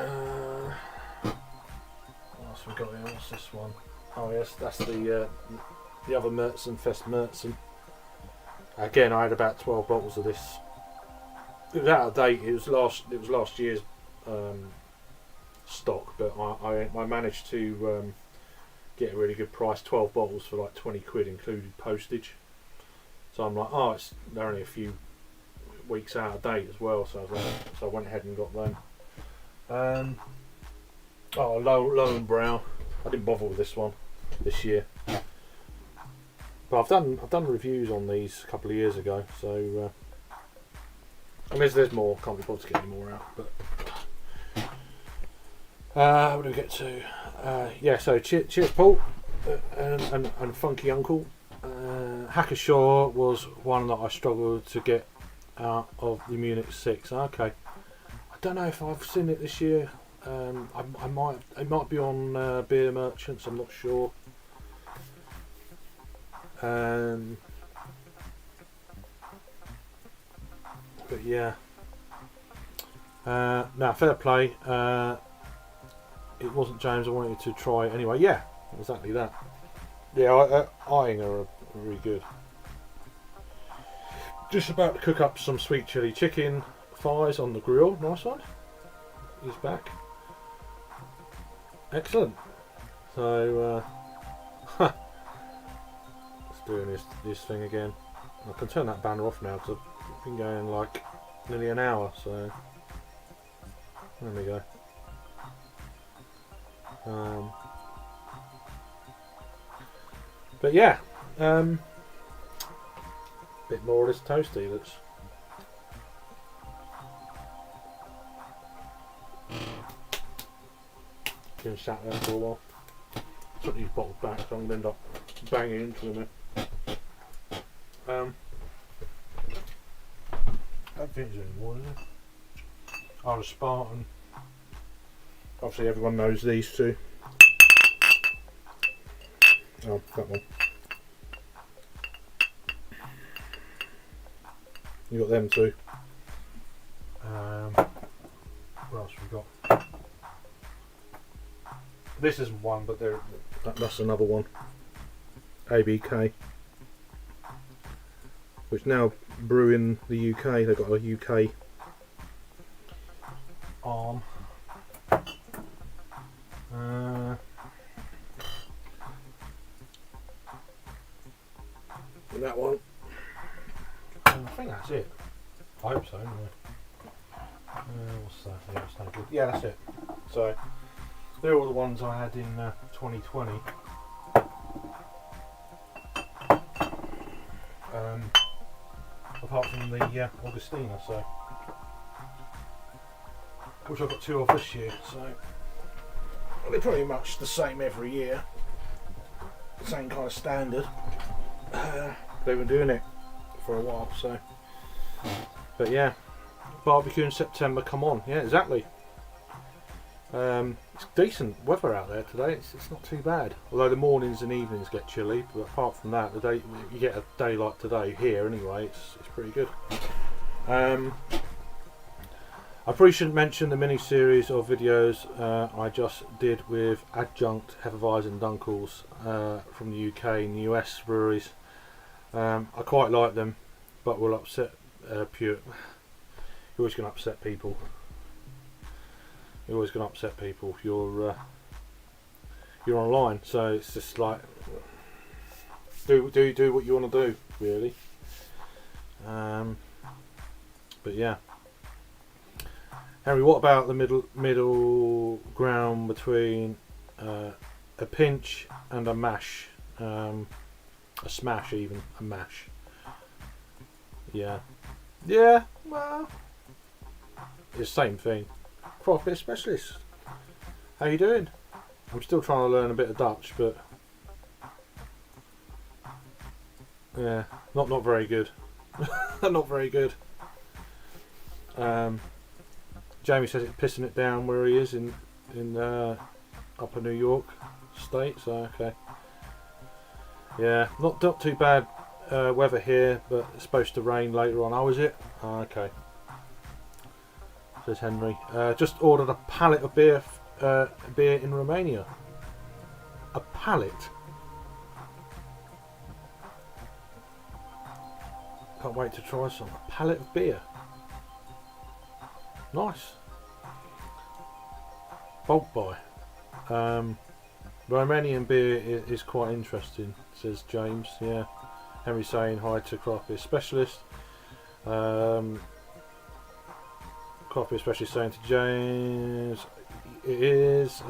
Speaker 1: else we got here? What's this one? Oh yes, that's the other Märzen, Fest Märzen. Again, I had about 12 bottles of this. It was out of date. It was last year's stock, but I managed to get a really good price. 12 bottles for like 20 quid, included postage. So I'm like, they're only a few weeks out of date as well. So I went ahead and got them. Lowenbrau. I didn't bother with this one this year, but I've done reviews on these a couple of years ago. So and there's more. Can't be bothered to get any more out. But what do we get to? Yeah. So cheers, Paul, and Funky Uncle. Hackashaw was one that I struggled to get out of the Munich 6. Okay. I don't know if I've seen it this year. It might be on Beer Merchants. I'm not sure. But yeah. Now fair play. It wasn't James I wanted to try anyway. Yeah, exactly that. Yeah, Eyinger are really good. Just about to cook up some sweet chili chicken thighs on the grill. Nice one. He's back. Excellent. So, it's doing this thing again. I can turn that banner off now because I've been going like nearly an hour. So, there we go. But yeah, bit more of this toasty that's been sat there for a while. Put these bottles back, so I'm going to end up banging into them. I don't think there's any more, is there? Oh, the Spartan. Obviously everyone knows these two. Oh, that one. You got them too. What else we got? This isn't one, but that's another one. ABK, which now brew in the UK. They've got a UK arm. That one. I think that's it. I hope so, anyway. What's that? Yeah, it's no good. Yeah, that's it. So, they're all the ones I had in 2020. Apart from the Augustina, so. Which I've got 2 of this year, so. Well, they're pretty much the same every year. The same kind of standard. They've been doing it for a while, so. But yeah, barbecue in September, come on. Yeah, exactly. It's decent weather out there today. It's not too bad. Although the mornings and evenings get chilly, but apart from that, the day you get a day like today here anyway, it's pretty good. I probably shouldn't mention the mini series of videos I just did with Adjunct, Hefeweizen and Dunkels from the UK and the US breweries. I quite like them, but will upset You're always going to upset people. You're always going to upset people. You're online, so it's just like do what you want to do, really. But yeah, Henry, what about the middle ground between a pinch and a mash, a smash, even a mash? Yeah, well, it's the same thing. Craft beer specialist, how you doing? I'm still trying to learn a bit of Dutch, but yeah, not very good. Not very good. Jamie says it's pissing it down where he is in Upper New York State. So okay, yeah, not too bad weather here, but it's supposed to rain later on. Oh, is it? Oh, okay. Says Henry. Just ordered a pallet of beer in Romania. A pallet. Can't wait to try some. A pallet of beer. Nice. Bulk buy. Romanian beer is quite interesting, says James. Yeah. Henry saying hi to craft beer specialist. Craft beer specialist saying to James, it is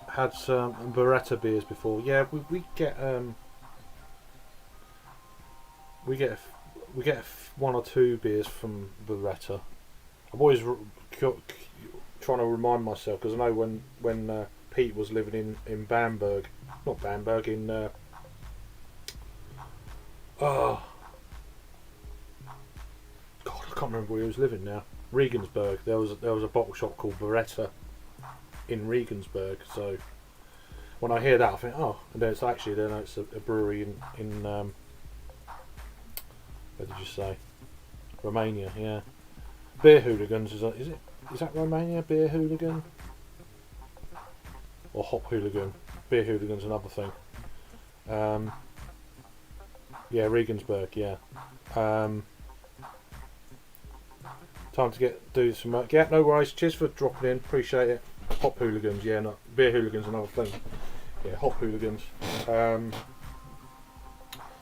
Speaker 1: had some Beretta beers before. Yeah, we get 1 or 2 beers from Beretta. I'm always trying to remind myself, because I know when Pete was living in Bamberg, not Bamberg, in God, I can't remember where he was living now. Regensburg. There was a bottle shop called Beretta in Regensburg. So when I hear that, I think, oh, and then it's a brewery in where did you say? Romania. Yeah. Beer Hooligans, is that Romania? Beer Hooligan? Or Hop Hooligan? Beer Hooligan's another thing. Yeah, Regensburg, yeah. Time to do some work. Yeah, no worries. Cheers for dropping in. Appreciate it. Hop Hooligans, yeah. No, Beer Hooligans, another thing. Yeah, Hop Hooligans.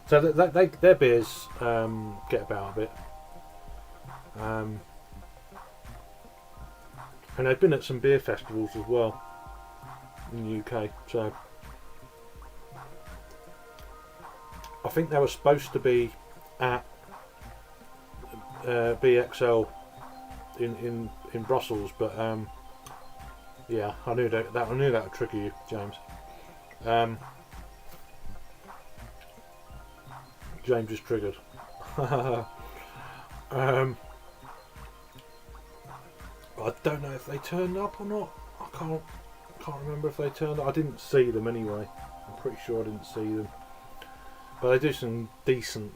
Speaker 1: So their beers get about a bit. And they've been at some beer festivals as well in the UK. So I think they were supposed to be at BXL in Brussels, but yeah, I knew that would trigger you, James. James is triggered. I don't know if they turned up or not. I can't remember if they turned up. I didn't see them anyway. I'm pretty sure I didn't see them. But they do some decent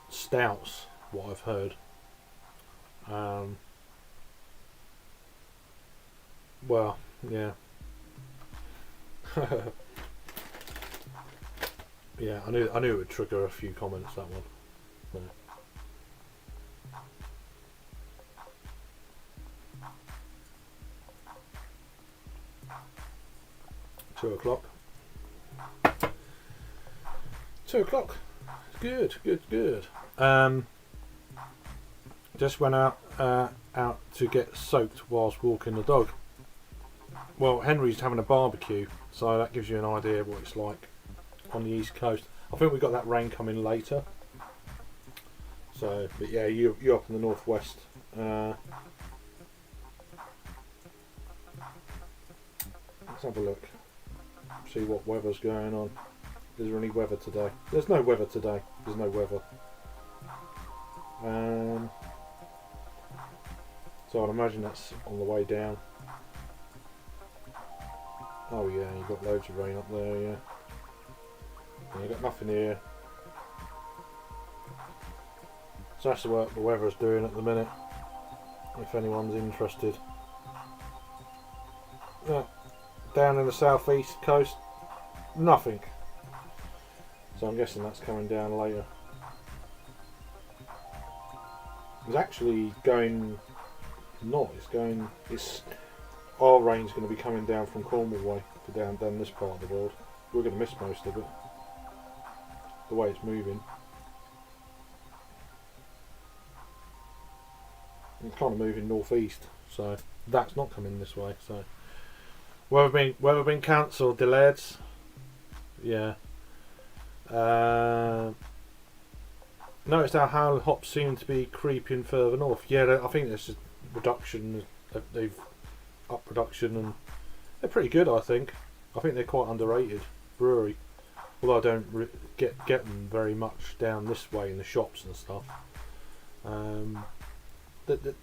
Speaker 1: stouts, what I've heard. Well, yeah. Yeah, I knew it would trigger a few comments, that one. 2 o'clock. 2 o'clock. Good, good, good. Just went out to get soaked whilst walking the dog. Well, Henry's having a barbecue, so that gives you an idea of what it's like on the east coast. I think we got that rain coming later. So, but yeah, you're up in the northwest. Let's have a look. See what weather's going on. Is there any weather today? There's no weather today. There's no weather. So I'd imagine that's on the way down. Oh yeah, you've got loads of rain up there, yeah. And you've got nothing here. So that's the work the weather's doing at the minute, if anyone's interested. Yeah. Down in the southeast coast, nothing. So I'm guessing that's coming down later. It's actually going not, it's our rain's going to be coming down from Cornwall way to down this part of the world. We're going to miss most of it, the way it's moving. It's kind of moving northeast, so that's not coming this way. So weather been cancelled, delayed. Yeah. Noticed how howling hops seem to be creeping further north. Yeah, I think there's a reduction. They've up production, and they're pretty good. I think they're quite underrated brewery. Although I don't get them very much down this way in the shops and stuff.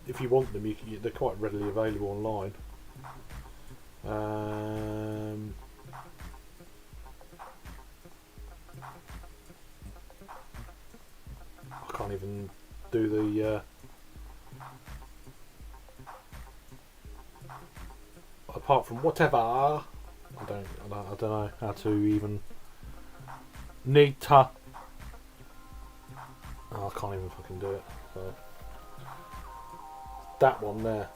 Speaker 1: If you want them, they're quite readily available online. I can't even do the apart from whatever. I don't know how to even need to. Oh, I can't even fucking do it. So that one there.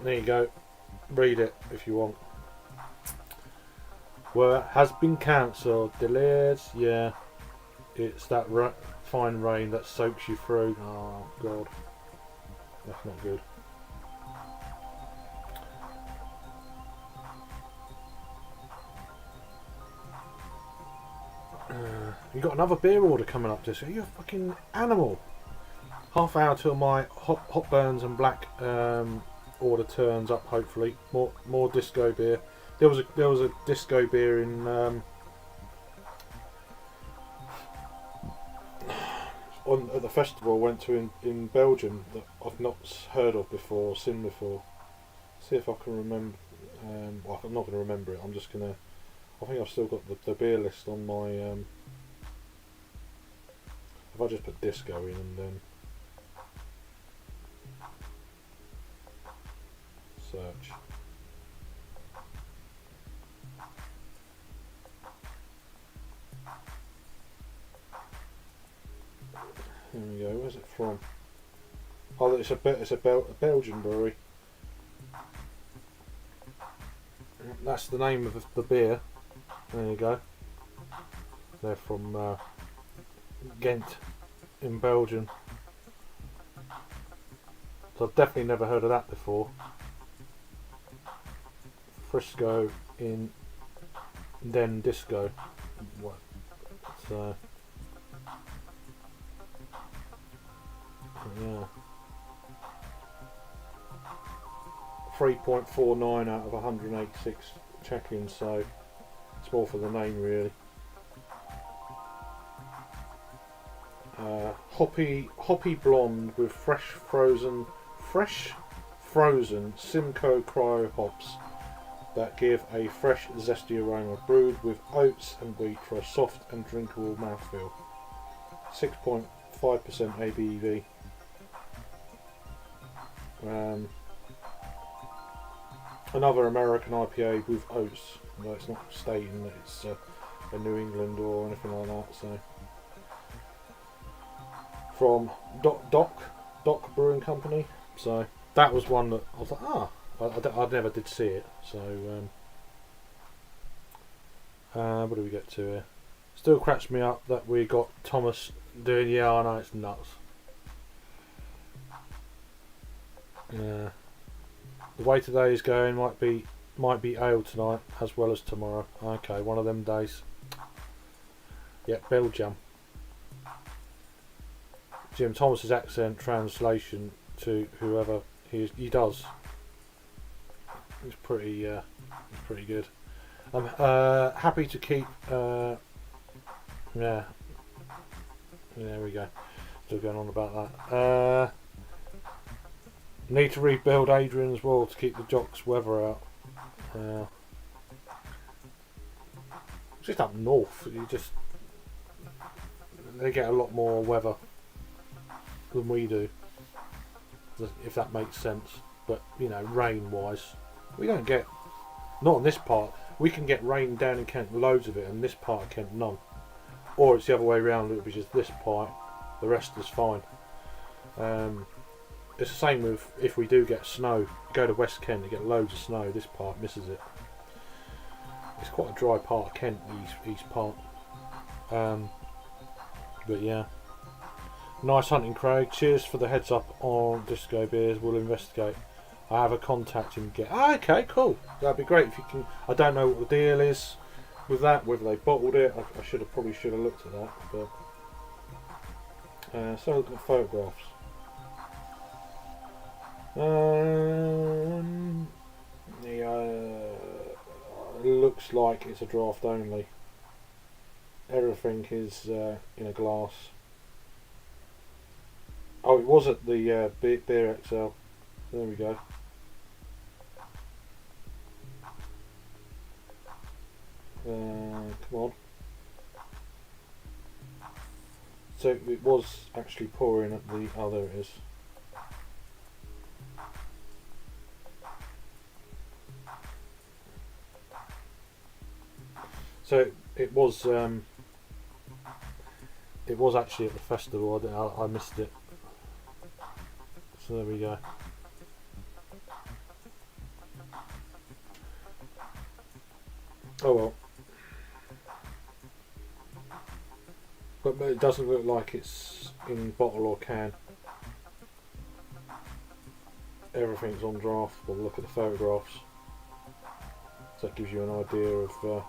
Speaker 1: There you go. Read it if you want. Well, it has been cancelled. Delayed. Yeah. It's that fine rain that soaks you through. Oh god. That's not good. You got another beer order coming up, this. You're a fucking animal. Half hour till my hot burns and black order turns up. Hopefully, more disco beer. There was a disco beer in at the festival I went to in Belgium that I've not heard of before, seen before. See if I can remember. Well, I'm not going to remember it. I'm just gonna. I think I've still got the beer list on my. If I just put disco in and then search. There we go. Where's it from? Oh, it's a Belgian brewery. That's the name of the beer. There you go. They're from Ghent in Belgium. So I've definitely never heard of that before. Frisco in Den Disco. What? So yeah. 3.49 out of 186 check-ins, so it's more for the name really. Hoppy blonde with fresh frozen Simcoe Cryo hops that give a fresh zesty aroma, brewed with oats and wheat for a soft and drinkable mouthfeel. 6.5% ABV. Another American IPA with oats. Although it's not stating that it's a New England or anything like that. So from Doc Brewing Company. So that was one that I was like, I never did see it. So What do we get to here? Still cracks me up that we got Thomas doing, yeah, I know, it's nuts. Yeah. The way today is going might be ale tonight as well as tomorrow. Okay, one of them days. Yep, Belgium. Jim Thomas's accent translation to whoever he does. It's pretty good. I'm happy to keep. Yeah. There we go. Still going on about that. Need to rebuild Adrian as well to keep the Jocks weather out. Just up north, they get a lot more weather than we do, if that makes sense. But you know, rain wise, we don't get, not in this part. We can get rain down in Kent, loads of it, and this part of Kent none. Or it's the other way around, which is this part, the rest is fine. It's the same with if we do get snow. You go to West Kent, you get loads of snow. This part misses it. It's quite a dry part of Kent, east part. But yeah, nice hunting, Craig. Cheers for the heads up on Disco Beers. We'll investigate. I have a contact and get. Okay, cool. That'd be great if you can. I don't know what the deal is with that. Whether they bottled it, I probably should have looked at that. But so look at the photographs. It looks like it's a draft only. Everything is in a glass. Oh, it was at the Beer XL. There we go. Come on. So it was actually pouring at the. Oh, there it is. So it was actually at the festival. I missed it. So there we go. Oh well. But it doesn't look like it's in bottle or can. Everything's on draft. But look at the photographs. So that gives you an idea of.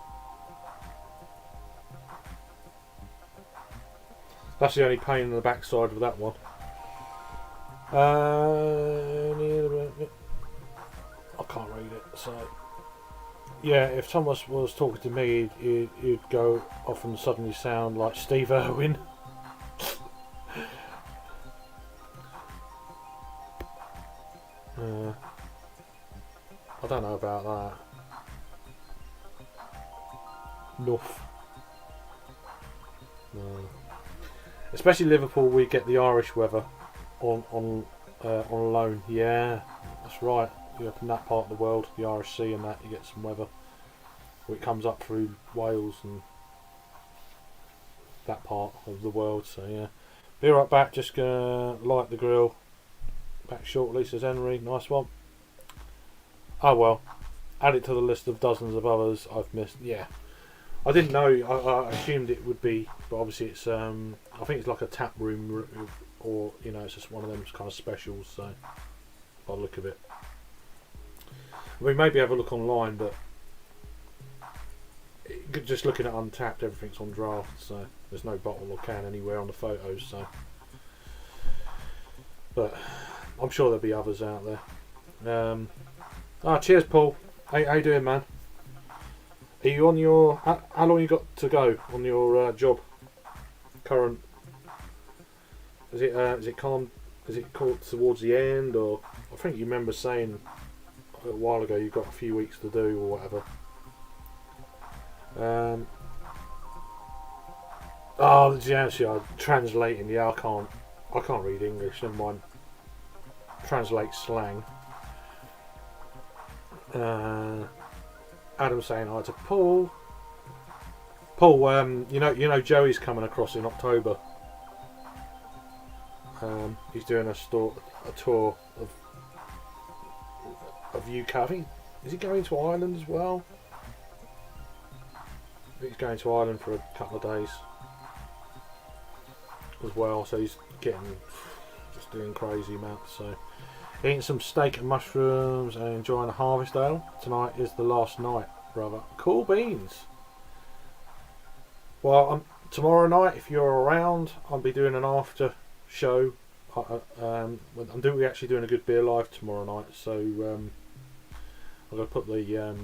Speaker 1: That's the only pain in the backside with that one. I can't read it, so yeah. If Thomas was talking to me, he'd go off and suddenly sound like Steve Irwin. I don't know about that. Nuff. No. Especially Liverpool, we get the Irish weather on loan. Yeah, that's right. You're up in that part of the world, the Irish Sea, and that you get some weather. It comes up through Wales and that part of the world. So yeah, be right back. Just gonna light the grill. Back shortly, says Henry. Nice one. Oh well, add it to the list of dozens of others I've missed. Yeah. I didn't know. I assumed it would be, but obviously it's. I think it's like a tap room, or you know, it's just one of them kind of specials. So, by the look of it, I mean, maybe have a look online, but just looking at Untapped, everything's on draft, so there's no bottle or can anywhere on the photos. So, but I'm sure there'll be others out there. Cheers, Paul. How you doing, man? Are you on your? How long you got to go on your job? Current? Is it calm? Is it caught towards the end, or I think you remember saying a while ago you've got a few weeks to do or whatever. I'm translating. Yeah, I can't read English. Never mind. Translate slang. Adam saying hi to Paul. Paul, you know Joey's coming across in October. He's doing a tour of UK. I think, is he going to Ireland as well? He's going to Ireland for a couple of days as well, so he's getting just doing crazy amounts. So eating some steak and mushrooms and enjoying a harvest ale. Tonight is the last night, brother. Cool beans. Well, tomorrow night, if you're around, I'll be doing an after show. I'm actually doing a good beer live tomorrow night, so I'm going to put the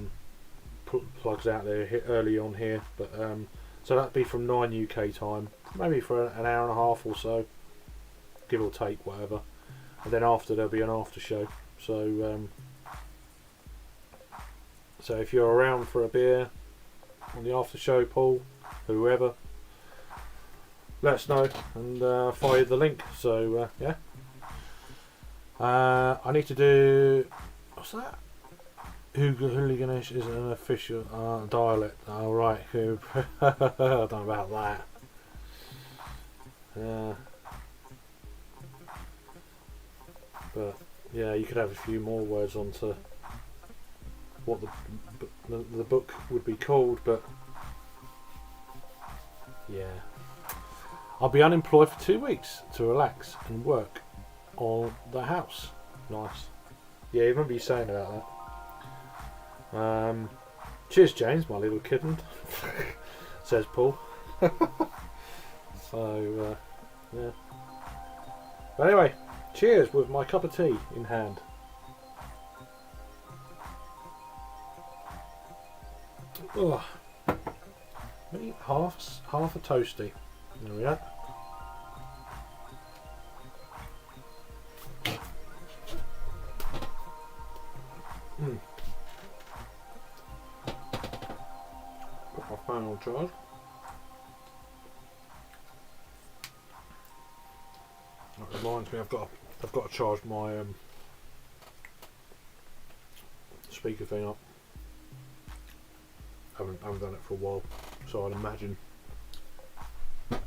Speaker 1: plugs out there early on here. But so that'd be from 9 UK time, maybe for an hour and a half or so, give or take, whatever. And then after there'll be an after show. So so if you're around for a beer on the after show, Paul, whoever, let us know and fire the link. So yeah, I need to do, what's that? Hooliganish is an official dialect. Oh right, I don't know about that. But yeah, you could have a few more words onto what the book would be called, but yeah. I'll be unemployed for 2 weeks to relax and work on the house. Nice. Yeah, you remember you saying about that. Cheers, James, my little kitten, says Paul. So, yeah. But anyway, cheers with my cup of tea in hand. Ugh. Maybe half a toasty. There we are. Put my phone on charge. That reminds me, I've got to charge my speaker thing up. I haven't done it for a while, so I'd imagine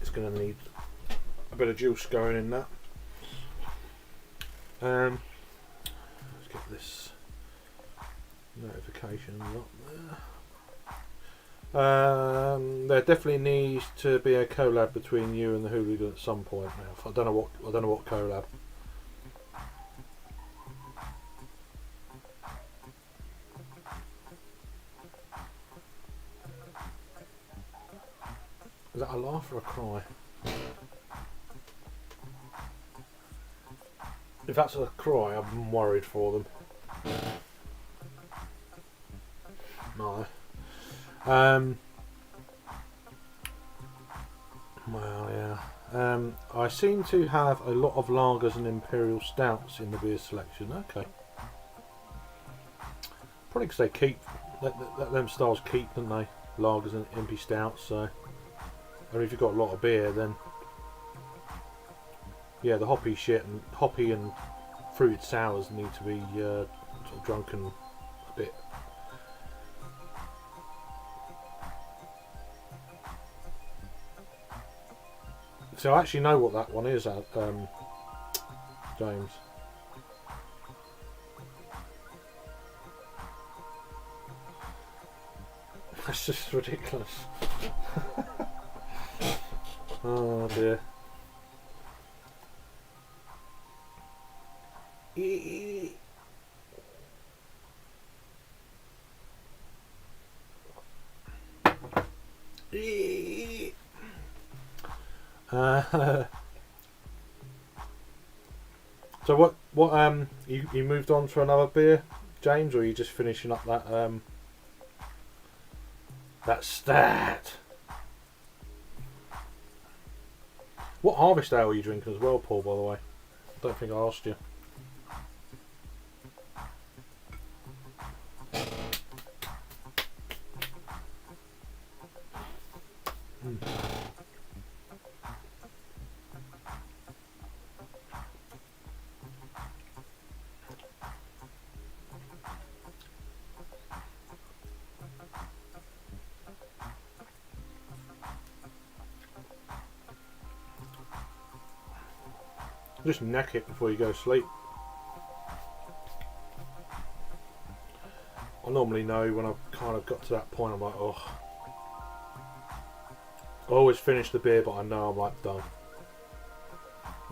Speaker 1: it's going to need a bit of juice going in that. Let's get this notification up there. There definitely needs to be a collab between you and the Hooligan at some point. Now, I don't know what collab. Is that a laugh or a cry? If that's a cry, I'm worried for them. No. Well, yeah. I seem to have a lot of lagers and imperial stouts in the beer selection. Okay. Probably because they keep, let them styles keep, don't they? Lagers and impy stouts. So, I mean, if you've got a lot of beer, then yeah, the hoppy and fruited sours need to be sort of drunken a bit. So I actually know what that one is, James. That's just ridiculous. Oh dear. So what you moved on to another beer, James, or are you just finishing up that stat? What harvest ale are you drinking as well, Paul, by the way? I don't think I asked you. Just neck it before you go to sleep. I normally know when I've kind of got to that point, I'm like, oh. I always finish the beer, but I know I'm like done.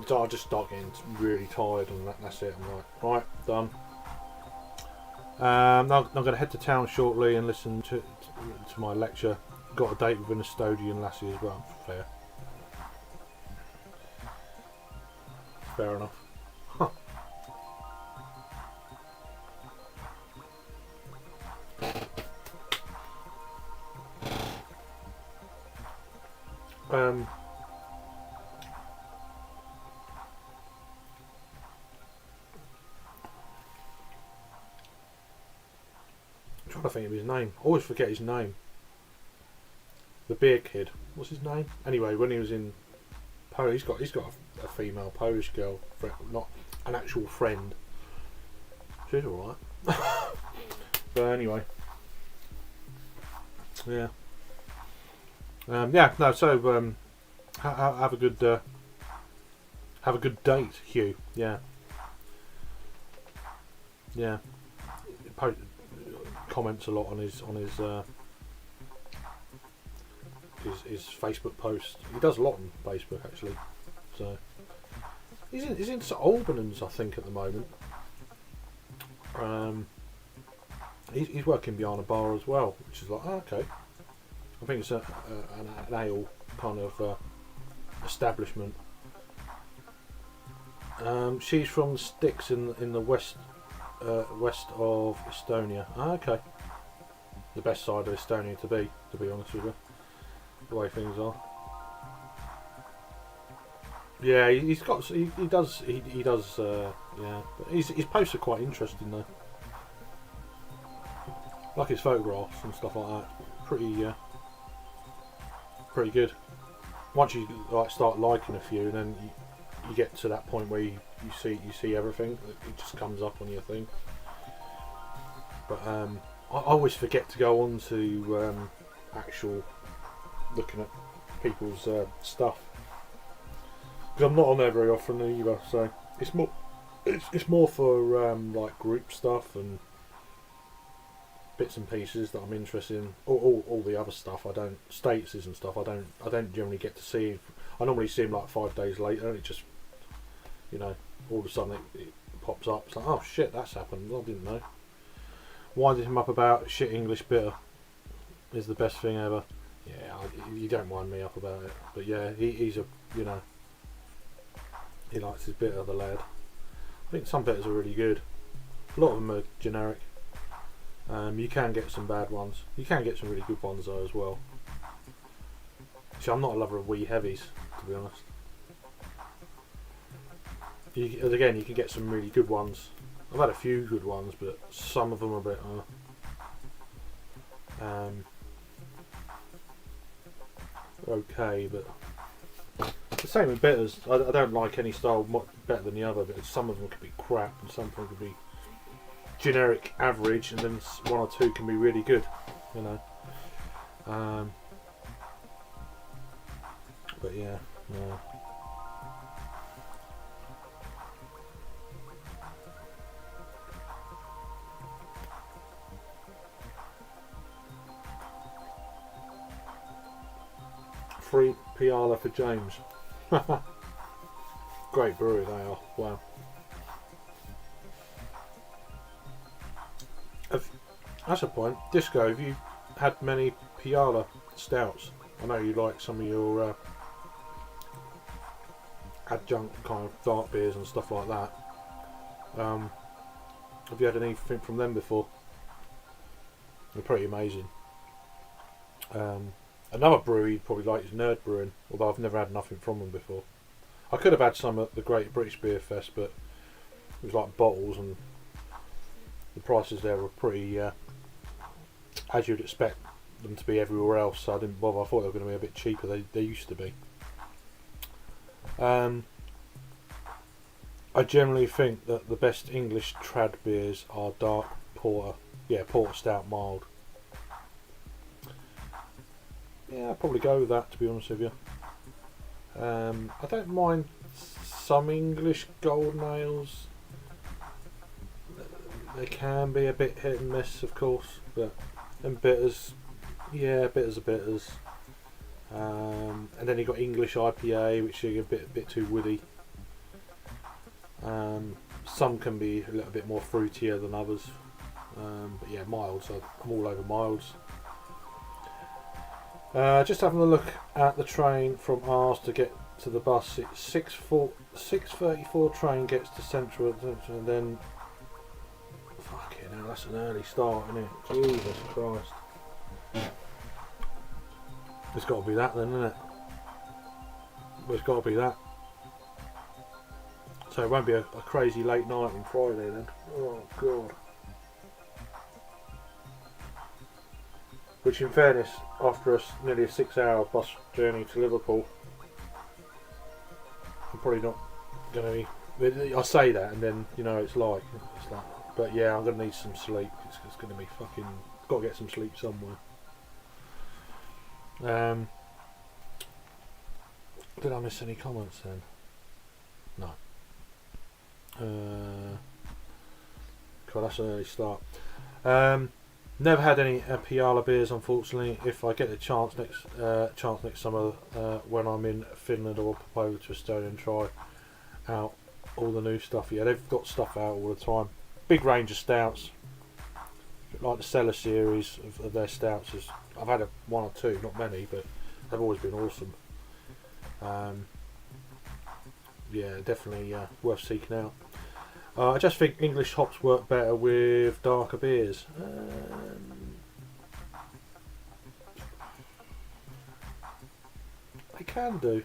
Speaker 1: So I just start getting really tired, and that's it. I'm like, right, done. I'm going to head to town shortly and listen to my lecture. Got a date with an Estonian lassie as well. Fair enough. Huh. I'm trying to think of his name. I always forget his name. The beer kid. What's his name? Anyway, when he was in Poland, he's got a female Polish girl, not an actual friend. She's all right. But anyway, yeah. No. So have a good date, Hugh. Yeah. Comments a lot on his Facebook post. He does a lot on Facebook actually. So he's in St Albans, I think, at the moment. He's working behind a bar as well, which is like, oh, okay. I think it's an ale kind of establishment. She's from the sticks in the west of Estonia. Ah, okay. The best side of Estonia to be honest with you. The way things are. Yeah, he does. Yeah, but his posts are quite interesting though. Like his photographs and stuff like that. Pretty good. Once you start liking a few, and then you get to that point where you see everything. It just comes up on your thing. But I always forget to go on to actual looking at people's stuff, because I'm not on there very often either. So it's more for like group stuff and bits and pieces that I'm interested in. All the other stuff I don't, statuses and stuff I don't generally get to see. I normally see them like 5 days later, and it just, all of a sudden it pops up. It's like, oh shit, that's happened. I didn't know. Winding him up about shit English bitter is the best thing ever. Yeah, you don't wind me up about it. But yeah, he's a, he likes his bitter, the lad. I think some bitters are really good. A lot of them are generic. You can get some bad ones. You can get some really good ones though as well. See, I'm not a lover of wee heavies, to be honest. Again, you can get some really good ones. I've had a few good ones, but some of them are a bit. Okay, but the same with bitters. I don't like any style much better than the other, but some of them could be crap, and some of them could be generic average, and then one or two can be really good. But yeah, no. Free Piala for James. Great brewery they are. Wow. That's a point. Disco, have you had many Piala stouts? I know you like some of your adjunct kind of dark beers and stuff like that. Have you had anything from them before? They're pretty amazing. Another brewery you'd probably like is Nerd Brewing, although I've never had nothing from them before. I could have had some at the Great British Beer Fest, but it was like bottles, and the prices there were pretty, as you'd expect them to be everywhere else, so I didn't bother. I thought they were going to be a bit cheaper. They used to be. I generally think that the best English trad beers are dark porter, porter stout mild. Yeah, I'll probably go with that, to be honest with you. I don't mind some English golden ales. They can be a bit hit and miss, of course, and bitters, bitters are bitters. And then you've got English IPA, which is a bit too woody. Some can be a little bit more fruitier than others. But yeah, milds. I'm all over milds. Just having a look at the train from ours to get to the bus. It's 6:34 train gets to Central, and then fucking hell, that's an early start, isn't it? Jesus Christ. It's got to be that then, isn't it? Well, it's got to be that. So it won't be a crazy late night on Friday then. Oh God. Which in fairness, after nearly a 6-hour bus journey to Liverpool, I'm probably not going to be... I say that and then, you know, it's like... But yeah, I'm going to need some sleep. It's going to be fucking... Got to get some sleep somewhere. Did I miss any comments then? No. God, that's an early start. Never had any Piala beers, unfortunately. If I get the chance next summer, when I'm in Finland, I'll pop over to Estonia and try out all the new stuff. Yeah, they've got stuff out all the time. Big range of stouts, like the Cellar series of their stouts. I've had one or two, not many, but they've always been awesome. Yeah, definitely worth seeking out. I just think English hops work better with darker beers. They can do.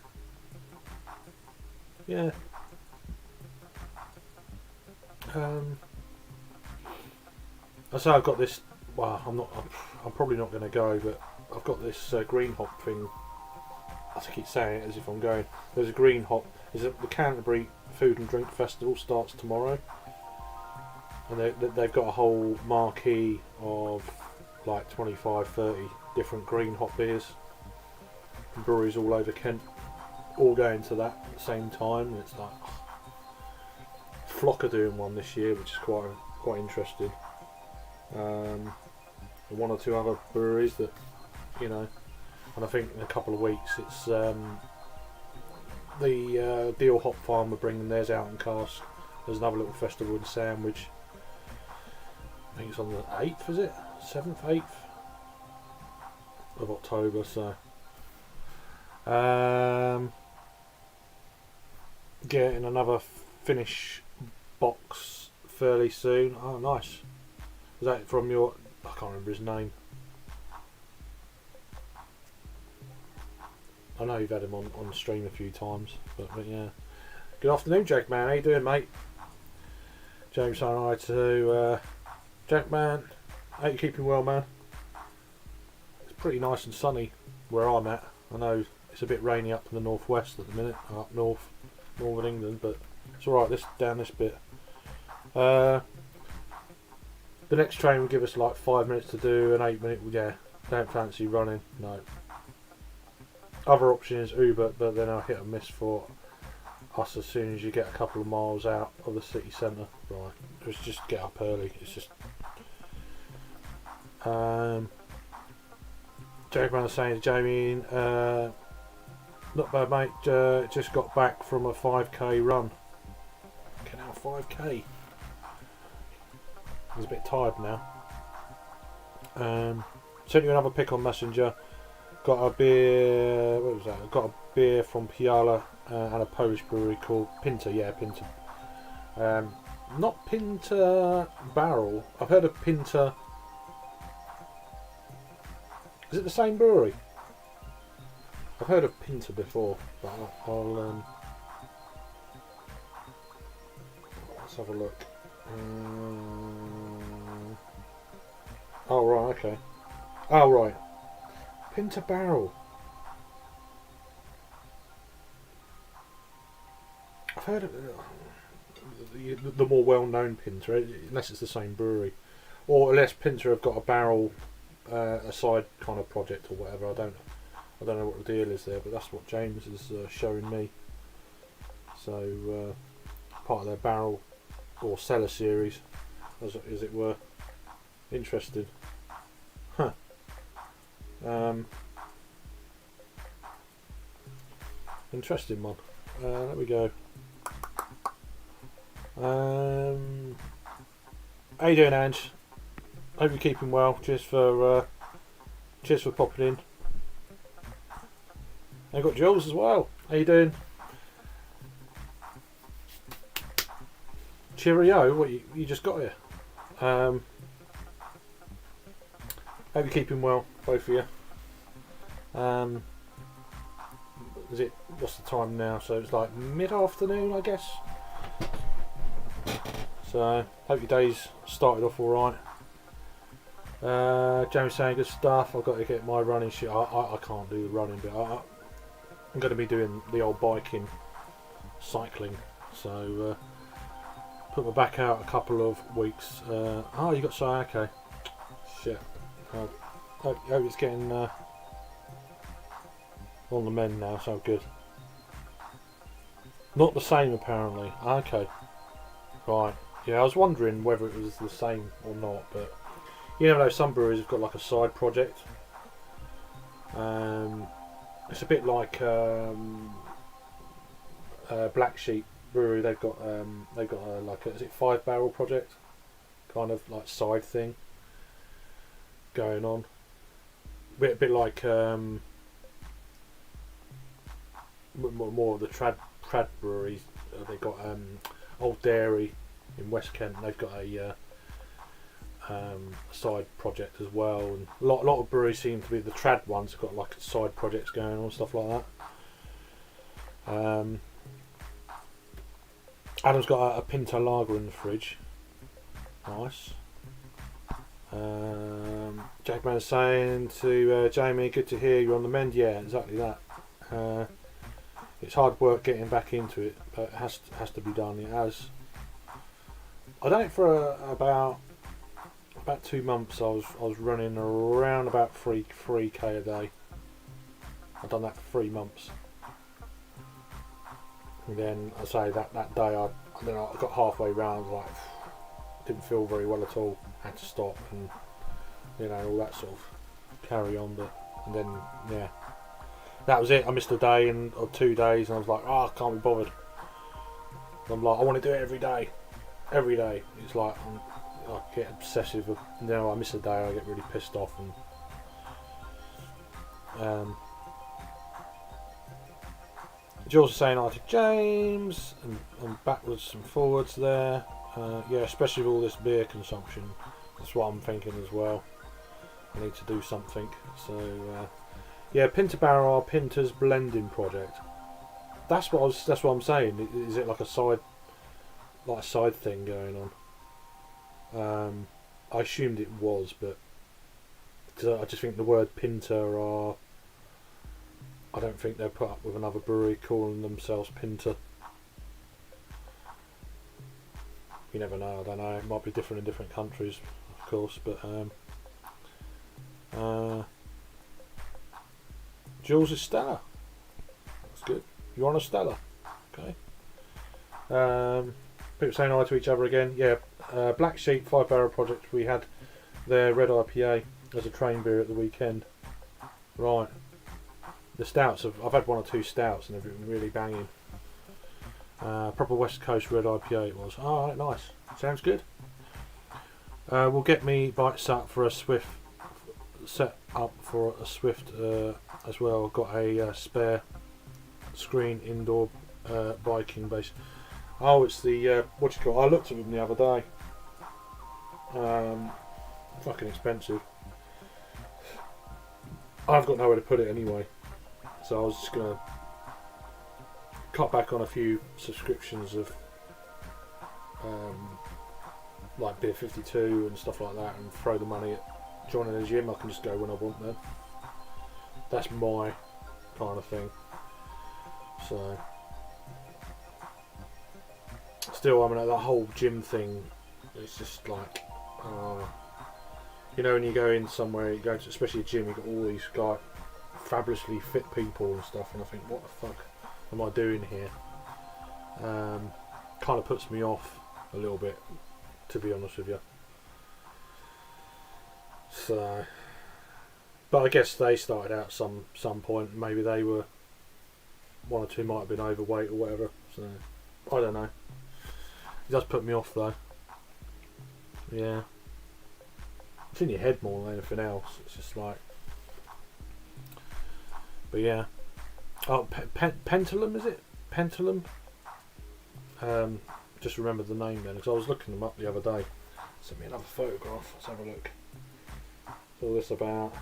Speaker 1: Yeah. I say I've got this. Well, I'm probably not going to go, but I've got this green hop thing. I keep saying it as if I'm going. There's a green hop. The Canterbury Food and Drink Festival starts tomorrow, and they've got a whole marquee of like 25, 30 different green hop beers from breweries all over Kent, all going to that at the same time. And it's like Flock are doing one this year, which is quite interesting. And one or two other breweries that, you know, and I think in a couple of weeks it's the Deal Hop Farm are bringing theirs out in cask. There's another little festival in Sandwich. I think it's on the 8th, is it? 7th, 8th of October. So getting another Finnish box fairly soon. Oh, nice. Is that from your... I can't remember his name. I know you've had him on stream a few times, but yeah. Good afternoon, Jack Man. How you doing, mate? James saying hi to Jack Man. How you keeping well, man? It's pretty nice and sunny where I'm at. I know it's a bit rainy up in the northwest at the minute, up northern England, but it's all right. Down this bit. The next train will give us like 5 minutes to do, an 8-minute. Yeah, don't fancy running. No. Other option is Uber, but then I'll hit and miss for us as soon as you get a couple of miles out of the city centre. Right, let's just get up early. It's just Jack Man is saying to Jamie, not bad, mate. Just got back from a 5k run. Okay, now 5k. I was a bit tired now. Sent you another pick on Messenger. Got a beer. What was that? Got a beer from Piala and a Polish brewery called Pinter. Yeah, Pinter. Not Pinter Barrel. I've heard of Pinter. Is it the same brewery? I've heard of Pinter before, but I'll let's have a look. Oh right, okay. Oh right. Pinter Barrel. I've heard of the more well-known Pinter, unless it's the same brewery, or unless Pinter have got a barrel, a side kind of project or whatever. I don't know what the deal is there, but that's what James is showing me. So part of their barrel or cellar series, as it were. Interesting. Huh. Interesting one. There we go. How you doing, Ange? Hope you're keeping well. Cheers for popping in. I've got Jules as well. How you doing? Cheerio. What you just got here? Hope you're keeping well, both of you. What's the time now? So it's like mid-afternoon, I guess. So hope your day's started off alright. Jamie's saying good stuff. I've got to get my running shit. I can't do the running bit. I'm going to be doing the old biking, cycling. So put my back out a couple of weeks. You got okay. Shit. Hope it's getting on the mend now. So good. Not the same apparently. Okay. Right. Yeah, I was wondering whether it was the same or not, but you never know. Some breweries have got like a side project. It's a bit like Black Sheep Brewery. They've got like is it 5 barrel project, kind of like side thing going on. A bit like more of the trad breweries. They got Old Dairy in West Kent. They've got a side project as well, and a lot of breweries seem to be the trad ones have got like side projects going on, stuff like that. Adam's got a Pinto Lager in the fridge. Nice. Jackman's saying to Jamie, good to hear you're on the mend. Yeah, exactly that. It's hard work getting back into it, but it has to be done. It has. I done it for about 2 months. I was running around about 3k a day. I've done that for 3 months, and then I say that day I got halfway round, like didn't feel very well at all. Had to stop and all that sort of carry on. And then yeah, that was it. I missed a day or 2 days, and I was like, I can't be bothered. And I'm like, I want to do it every day. Every day. It's like I get obsessive. And then I miss a day, I get really pissed off. And Jules is saying hi to James, and backwards and forwards there. Yeah, especially with all this beer consumption. That's what I'm thinking as well. I need to do something. So yeah, Pinter Barrel, Pinter's blending project. That's what I'm saying. Is it like a side thing going on? I assumed it was, but because I just think the word Pinter I don't think they'll put up with another brewery calling themselves Pinter. You never know. I don't know. It might be different in different countries, of course. But Jules is Stella. That's good. You're on a Stella. Okay. People saying hi to each other again. Yeah. Black Sheep 5 barrel project. We had their red IPA as a train beer at the weekend. Right. The stouts I've had 1 or 2 stouts and they've been really banging. Proper West Coast red IPA it was. Alright, nice. Sounds good. We'll get me bikes up for a Swift as well. I've got a spare screen indoor biking base. Oh, it's the what do you call it? I looked at them the other day. Fucking expensive. I've got nowhere to put it anyway, so I was just gonna cut back on a few subscriptions of like Beer 52 and stuff like that, and throw the money at joining a gym. I can just go when I want then. That's my kind of thing. So still, I mean, that whole gym thing, it's just like when you go in somewhere, you go to, especially a gym, you got all these fabulously fit people and stuff, and I think, what the fuck am I doing here? Kind of puts me off a little bit, to be honest with you. So, but I guess they started out some point. Maybe they were one or two might have been overweight or whatever. So I don't know. It does put me off though. Yeah. It's in your head more than anything else. It's just like. But yeah. Oh, Pentulum, is it? Pentulum? Just remembered the name then, because I was looking them up the other day. Sent me another photograph. Let's have a look. What's all this about?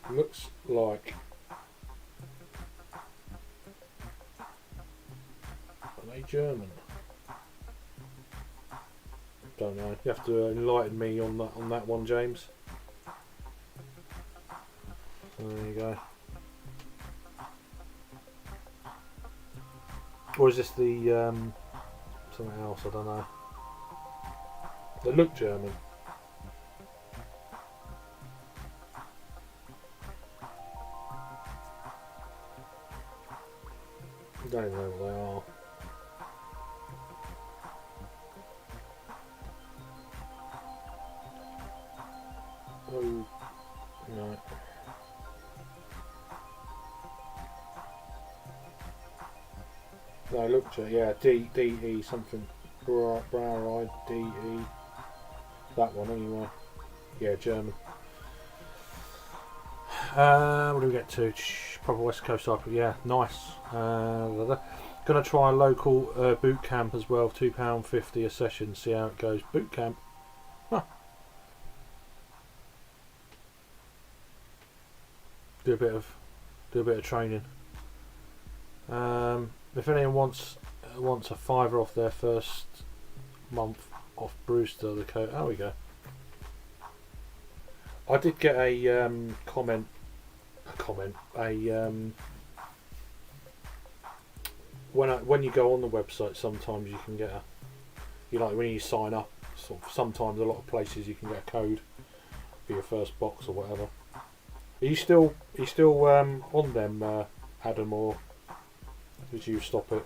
Speaker 1: Looks like. Are they German? Don't know. You have to enlighten me on that one, James. There you go. Or is this the something else? I don't know. They look German. I don't even know what they are. Oh, no. No, look, yeah, D-E something, brown-eyed, D-E, that one anyway, yeah, German. What do we get to? Proper West Coast IPA, yeah, nice. Gonna try a local boot camp as well, £2.50 a session, see how it goes. Boot camp, huh. Do a bit of training. If anyone wants a £5 off their first month off Brewster, the code. Oh, we go. I did get a comment. When you go on the website, sometimes you can get when you sign up. Sometimes a lot of places you can get a code for your first box or whatever. Are you still on them, Adam, or did you stop it?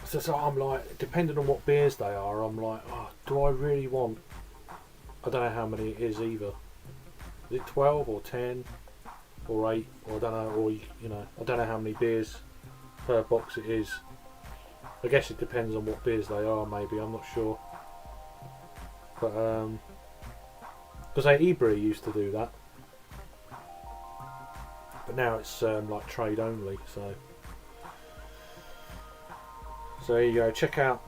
Speaker 1: So I'm like, depending on what beers they are, I'm like, oh, do I really want? I don't know how many it is either. Is it 12 or 10 or 8 or I don't know, or I don't know how many beers per box it is. I guess it depends on what beers they are. Maybe, I'm not sure. But because eBrew used to do that. But now it's like trade only, so there you go. Check out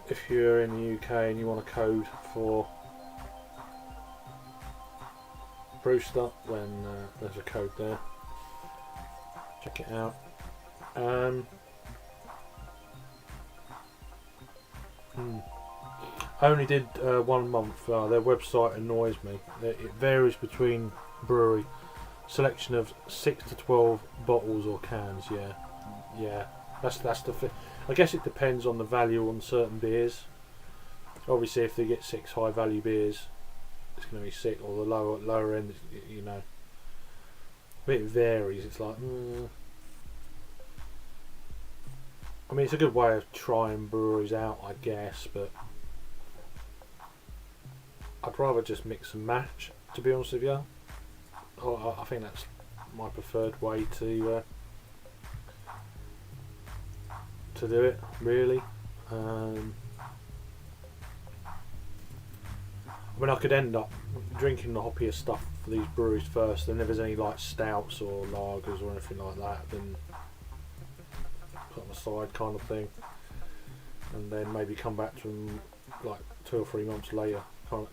Speaker 1: if you're in the UK and you want a code for Brewster, then there's a code there. Check it out. I only did 1 month. Their website annoys me. It varies between brewery. Selection of 6 to 12 bottles or cans. Yeah. That's the. I guess it depends on the value on certain beers. Obviously, if they get 6 high value beers, it's going to be 6, or the lower end. It varies. It's like. I mean, it's a good way of trying breweries out, I guess, but I'd rather just mix and match. To be honest with you. I think that's my preferred way to do it, really. I mean, I could end up drinking the hoppier stuff for these breweries first, and if there's any like stouts or lagers or anything like that, then put on the side kind of thing, and then maybe come back to them like 2 or 3 months later, kind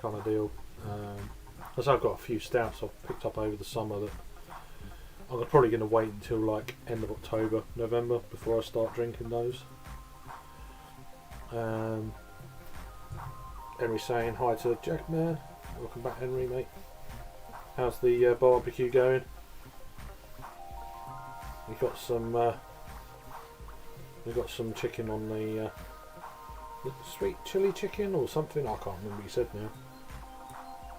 Speaker 1: of deal. As I've got a few stouts I've picked up over the summer that I'm probably going to wait until like end of October, November before I start drinking those. Henry saying hi to Jackman. Welcome back, Henry, mate. How's the barbecue going? We got some chicken on the sweet chili chicken or something. I can't remember what you said now.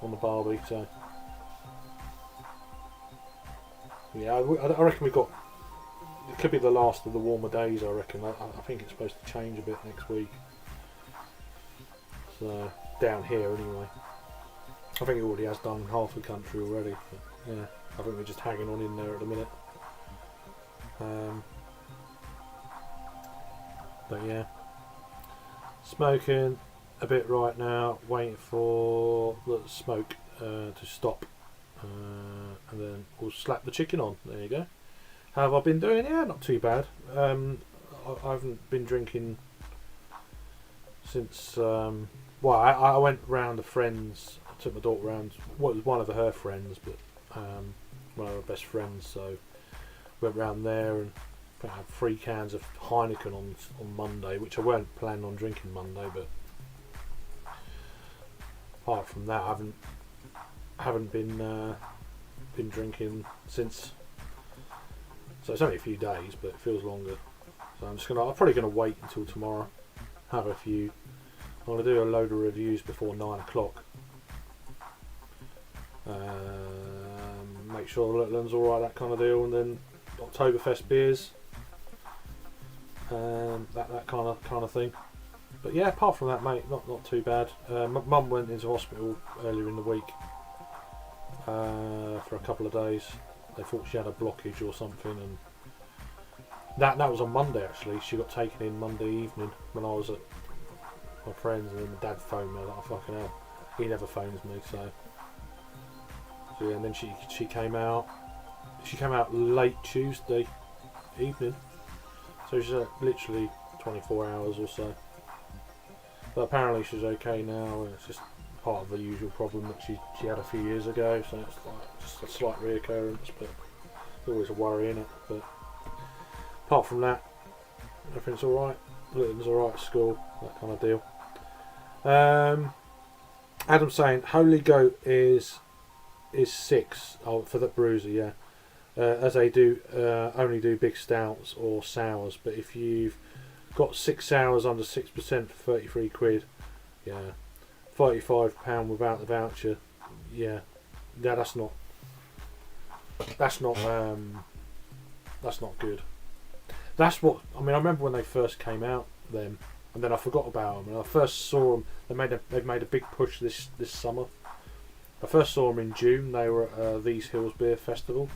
Speaker 1: On the barbie, so yeah, I reckon we got. It could be the last of the warmer days. I reckon. I think it's supposed to change a bit next week. So down here, anyway. I think it already has done in half the country already. But yeah, I think we're just hanging on in there at the minute. But yeah, smoking a bit right now, waiting for the smoke to stop, and then we'll slap the chicken on. There you go. How have I been doing? Yeah, not too bad. I haven't been drinking since. Well, I went round a friend's. I took my daughter round. What was one of her friends, but one of her best friends. So went round there and had 3 cans of Heineken on Monday, which I weren't planning on drinking Monday. But apart from that, I haven't been drinking since. So it's only a few days, but it feels longer. So I'm probably gonna wait until tomorrow. Have a few. I'm gonna do a load of reviews before 9 o'clock. Make sure the little one's alright, that kind of deal, and then Oktoberfest beers, that kind of thing. But yeah, apart from that, mate, not too bad. Mum went into hospital earlier in the week for a couple of days. They thought she had a blockage or something, and that was on Monday actually. She got taken in Monday evening when I was at my friend's, and then my dad phoned me. I was like, oh, fucking hell, he never phones me. So yeah, and then she came out. She came out late Tuesday evening, so she's literally 24 hours or so. But apparently she's okay now, and it's just part of the usual problem that she had a few years ago, so it's like just a slight reoccurrence, but it's always a worry, innit? But apart from that, everything's alright. Litton's alright at school, that kind of deal. Adam's saying Holy Goat is 6 for the bruiser, yeah. As they do only do big stouts or sours, but if you've got 6 sours under 6% for 33 quid, yeah, £35 without the voucher, yeah, that's not good. That's what I mean. I remember when they first came out then, and then I forgot about them. And I first saw them. They've made a big push this summer. I first saw them in June. They were at These Hills Beer Festival.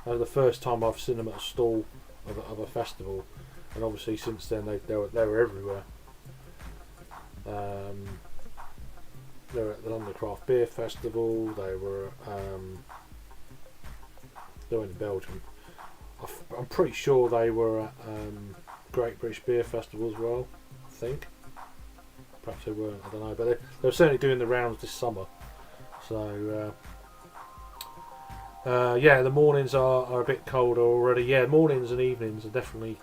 Speaker 1: The first time I've seen them at a stall of a festival, and obviously since then they were everywhere. They were at the London Craft Beer Festival. They were in Belgium. I'm pretty sure they were at Great British Beer Festival as well. I think. Perhaps they weren't. I don't know. But they were certainly doing the rounds this summer. So yeah, the mornings are a bit colder already. Yeah, mornings and evenings are definitely,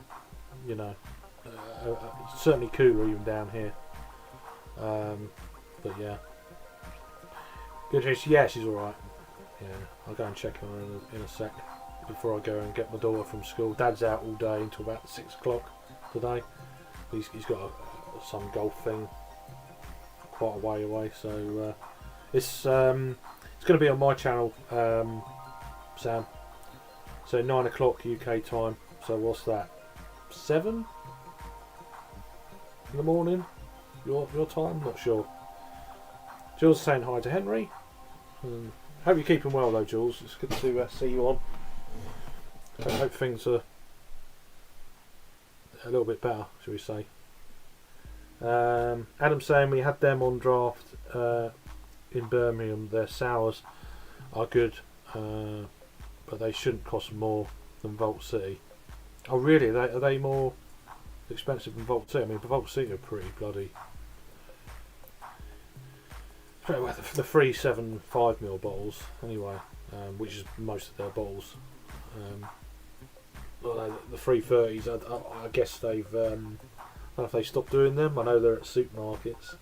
Speaker 1: certainly cooler even down here. But yeah, good. Yeah, she's all right. Yeah, I'll go and check on her in a sec before I go and get my daughter from school. Dad's out all day until about 6 o'clock today. He's got some golf thing quite a way away, so it's going to be on my channel, Sam. So 9 o'clock UK time. So what's that? 7 in the morning. Your time? Not sure. Jules saying hi to Henry. Hope you're keeping well though, Jules. It's good to see you on. I hope things are a little bit better, shall we say. Adam saying we had them on draft in Birmingham. Their sours are good, but they shouldn't cost more than Vault City. Oh really? Are they more expensive than Vault City? I mean, Vault City are pretty bloody. The 3.75 5mm bottles, anyway, which is most of their bottles. The 330s, I guess they've. I don't know if they stopped doing them. I know they're at supermarkets.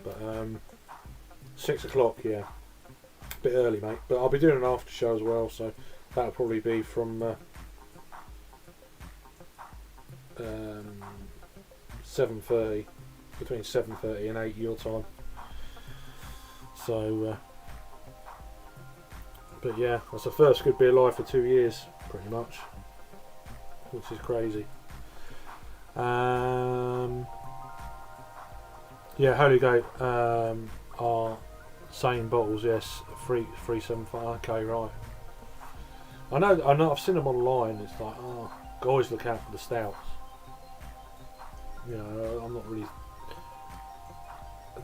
Speaker 1: But 6 o'clock, yeah, a bit early, mate. But I'll be doing an after show as well, so that'll probably be from 7:30, between 7:30 and 8 your time. So, but yeah, that's the first good beer live for 2 years, pretty much, which is crazy. Yeah, Holy Goat. are same bottles. Yes, 375. Okay, right. I know. I've seen them online. It's like, oh, always look out for the stouts. You know, I'm not really.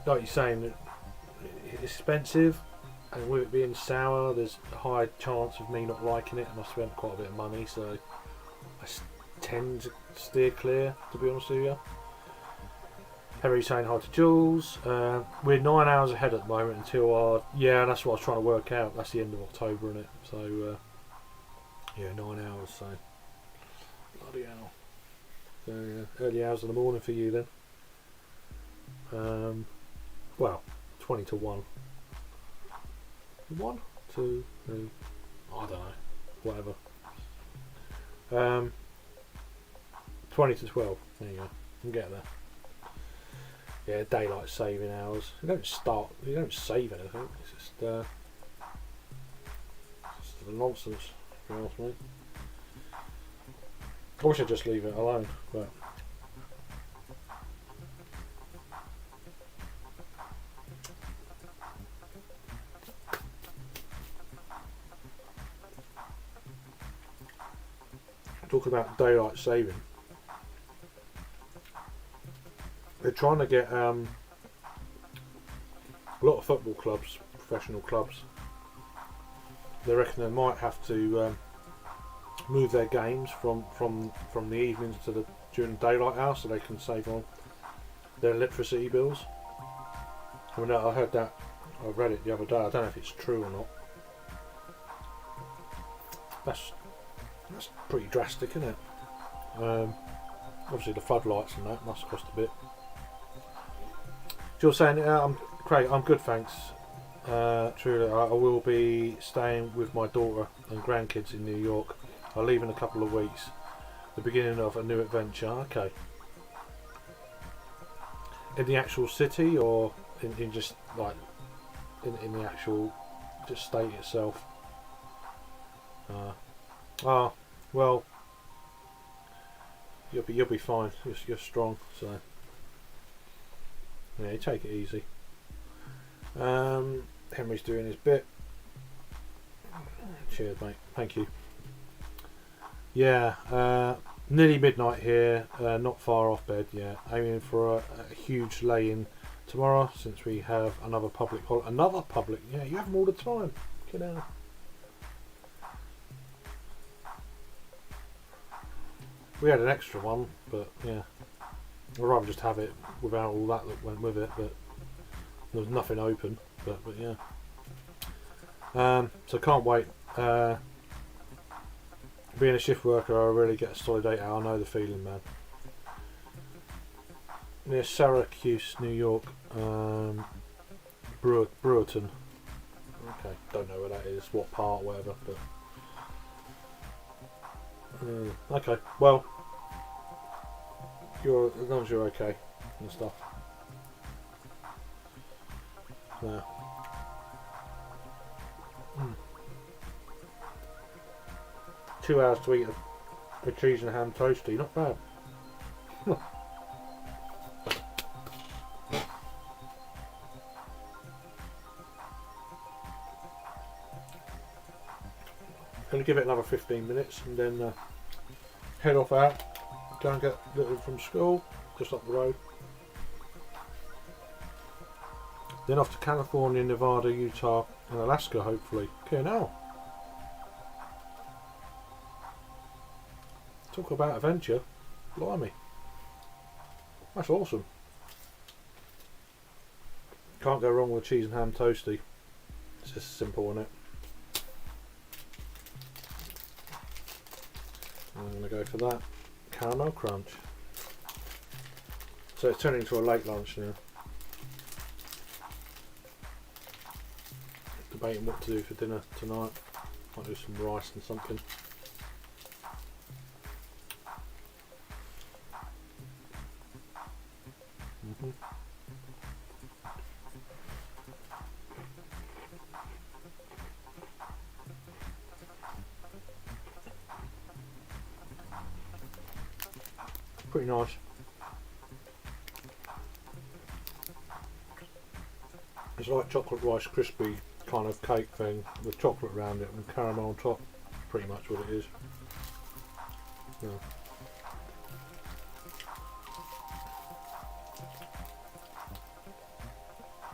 Speaker 1: Like you're saying, that it's expensive, and with it being sour, there's a high chance of me not liking it, and I spent quite a bit of money, so I tend to steer clear, to be honest with you. Henry saying hi to Jules. We're 9 hours ahead at the moment until our... Yeah, that's what I was trying to work out. That's the end of October, isn't it? So, yeah, 9 hours, so... Bloody hell. So, yeah, early hours of the morning for you then. Well, 20 to 1. 1? 2? 3? I don't know. Whatever. 20 to 12. There you go. You can get there. Yeah, daylight saving hours. You don't save anything. It's just nonsense, if you ask me. I wish I'd just leave it alone, but talking about daylight saving. They're trying to get a lot of football clubs, professional clubs. They reckon they might have to move their games from the evenings to during daylight hours, so they can save on their electricity bills. I mean, I heard that. I read it the other day. I don't know if it's true or not. That's pretty drastic, isn't it? Obviously, the floodlights and that must cost a bit. You're saying, Craig, I'm good, thanks. Truly, I will be staying with my daughter and grandkids in New York. I'll leave in a couple of weeks. The beginning of a new adventure. Okay. In the actual city, or in just like in the actual just state itself? Well, you'll be fine. You're strong, so. Yeah, take it easy. Henry's doing his bit. Cheers, mate. Thank you. Yeah, nearly midnight here. Not far off bed yet. Aiming for a huge lay-in tomorrow, since we have another public holiday. Another public? Yeah, you have them all the time. Get out. We had an extra one, but yeah. I'd rather just have it without all that went with it, but there was nothing open, but yeah. So can't wait. Being a shift worker, I really get a solid 8 hour. I know the feeling, man. Near Syracuse, New York, Brewerton. Okay, don't know where that is, what part, whatever, but okay, well, as long as you're okay and stuff. Yeah. 2 hours to eat a cheese and ham toastie, not bad. Gonna give it another 15 minutes and then head off out, go and get little from school, just up the road. Then off to California, Nevada, Utah and Alaska, hopefully. Okay, now. Talk about adventure. Blimey. That's awesome. Can't go wrong with cheese and ham toastie. It's just simple, isn't it? I'm going to go for that. Caramel crunch. So it's turning into a late lunch now. Debating what to do for dinner tonight. Might do some rice and something. Pretty nice. It's like chocolate rice crispy kind of cake thing with chocolate around it and caramel on top. Pretty much what it is. Yeah.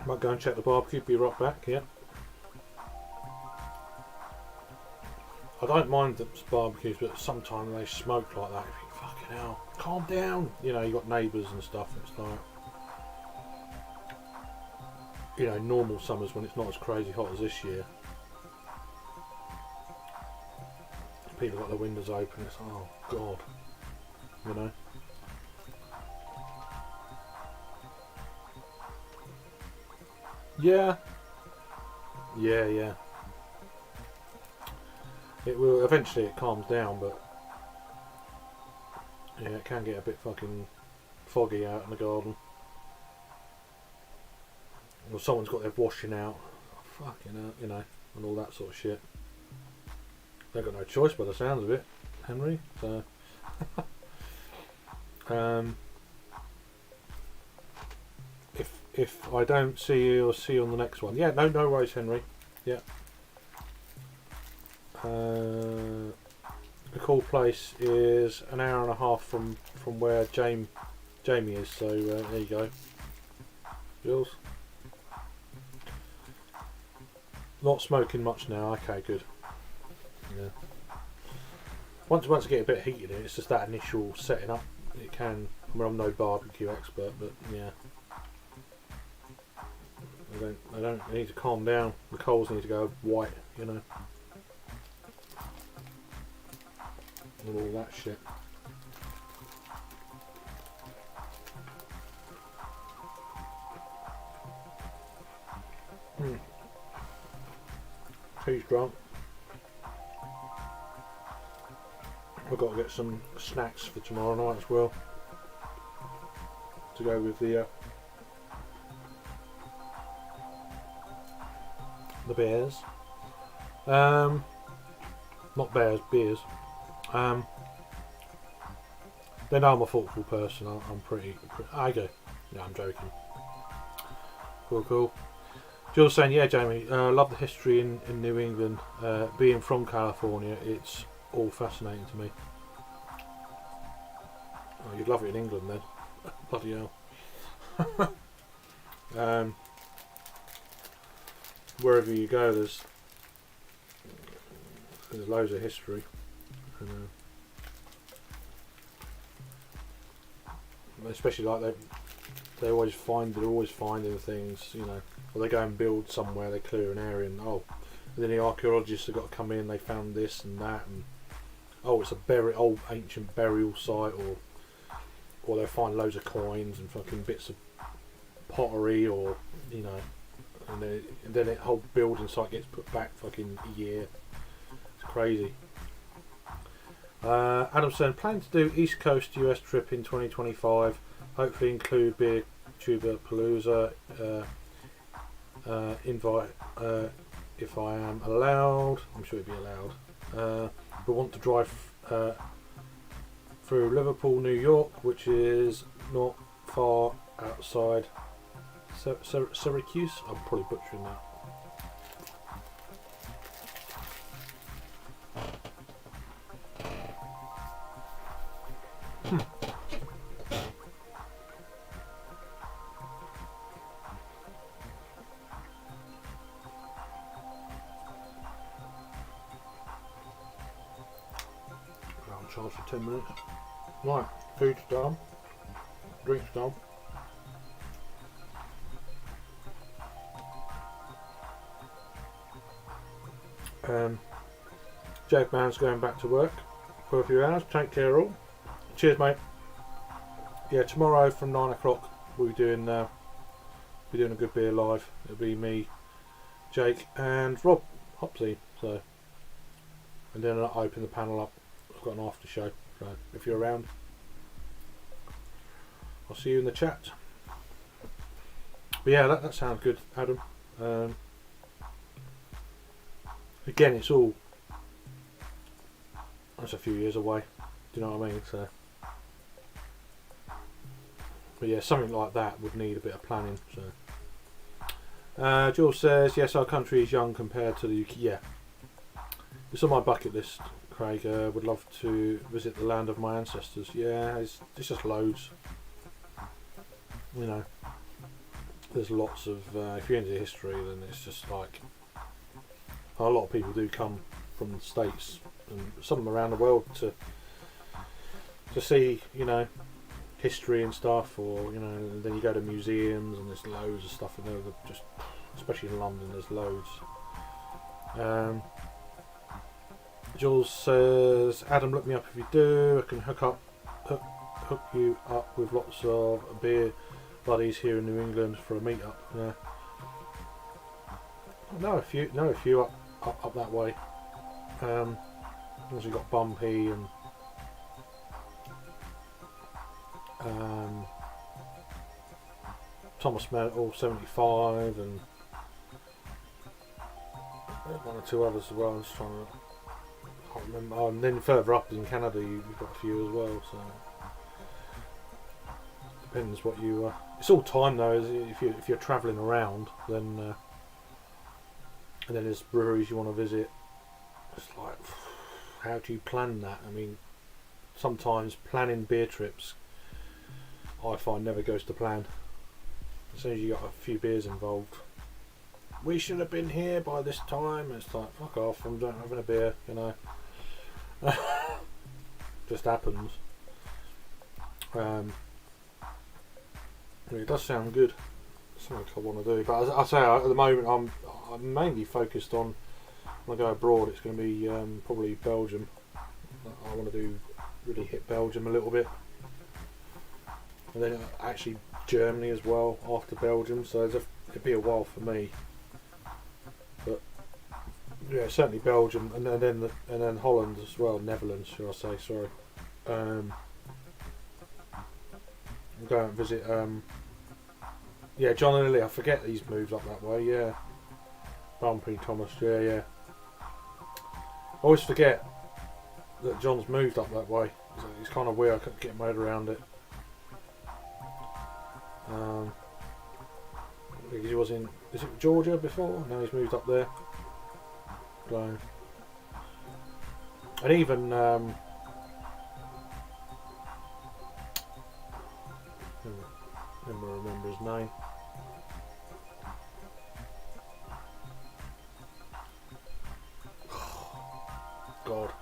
Speaker 1: Might go and check the barbecue, be right back, yeah. I don't mind the barbecues, but sometimes they smoke like that. You think, fucking hell, calm down. You know, you got neighbours and stuff. It's like, you know, normal summers when it's not as crazy hot as this year. People got their windows open. It's like, oh god, you know. Yeah. It will eventually. It calms down, but yeah, it can get a bit fucking foggy out in the garden. Or someone's got their washing out, fucking hell, you know, and all that sort of shit. They've got no choice by the sounds of it, Henry. So, if I don't see you, or see you on the next one. Yeah, no worries, Henry. Yeah. The cool place is an hour and a half from where Jamie is. So there you go, Jules. Not smoking much now. Okay, good. Yeah. Once I get a bit heated in it, it's just that initial setting up. It can. I mean, I'm no barbecue expert, but yeah. I don't need to calm down. The coals need to go white, you know. And all that shit. He's drunk. I've got to get some snacks for tomorrow night as well, to go with the bears. Not bears, beers. They know I'm a thoughtful person. I'm pretty. I go. Yeah, I'm joking. Cool. Jill's saying, yeah, Jamie, love the history in New England. Being from California, it's all fascinating to me. Oh, you'd love it in England then. Bloody hell. Wherever you go, there's loads of history. Especially like they're always finding things, you know. Or they go and build somewhere, they clear an area, and and then the archaeologists have got to come in. They found this and that, and it's a old ancient burial site, or they find loads of coins and fucking bits of pottery, or you know, and then the whole building site gets put back fucking a year. It's crazy. Adam saying, plan to do East Coast US trip in 2025. Hopefully include Beer Tuber Palooza. Invite if I am allowed. I'm sure it'd be allowed. We want to drive through Liverpool, New York, which is not far outside Syracuse. I'm probably butchering that. Charge for 10 minutes. Right, food's done, drink's done. Jake Man's going back to work for a few hours. Take care all. Cheers, mate. Yeah, tomorrow from 9 o'clock we'll be doing a good beer live. It'll be me, Jake, and Rob Hopsy. So, and then I'll open the panel up. I've got an after show, so if you're around, I'll see you in the chat. But yeah, that sounds good, Adam. Again, it's all that's a few years away. Do you know what I mean? So, but yeah, something like that would need a bit of planning. So, Jules says, yes, our country is young compared to the UK. Yeah. It's on my bucket list, Craig. Would love to visit the land of my ancestors. Yeah, it's just loads. You know, there's lots of, if you're into history, then it's just like, a lot of people do come from the States and some around the world to see, you know, history and stuff, or, you know, then you go to museums and there's loads of stuff in there, just, especially in London, there's loads. Jules says, Adam, look me up if you do. I can hook you up with lots of beer buddies here in New England for a meet-up. Yeah. Know a few up that way. Also got Bumpy and Thomas Metal 75 and one or two others as well. I'm just trying to, I can't remember. And then further up in Canada, you've got a few as well. So depends what you. It's all time though. If you're travelling around, then and then there's breweries you want to visit. It's like, how do you plan that? I mean, sometimes planning beer trips, I find, never goes to plan. As soon as you got a few beers involved, we should have been here by this time. It's like, fuck off, I'm not having a beer, you know. Just happens. It does sound good. Something I want to do, but as I say, at the moment I'm mainly focused on, when I go abroad, it's going to be probably Belgium. I want to really hit Belgium a little bit, and then actually Germany as well after Belgium. So it'd be a while for me, but yeah, certainly Belgium, and then Holland as well, Netherlands, should I say? Sorry. I'm going to visit. Yeah, John and Lily. I forget he's moved up that way. Yeah, Bumpy Thomas. Yeah. I always forget that John's moved up that way. So it's kind of weird. I couldn't get my head around it. Because he was in, is it Georgia before? No, he's moved up there. So, and even never remember his name. God.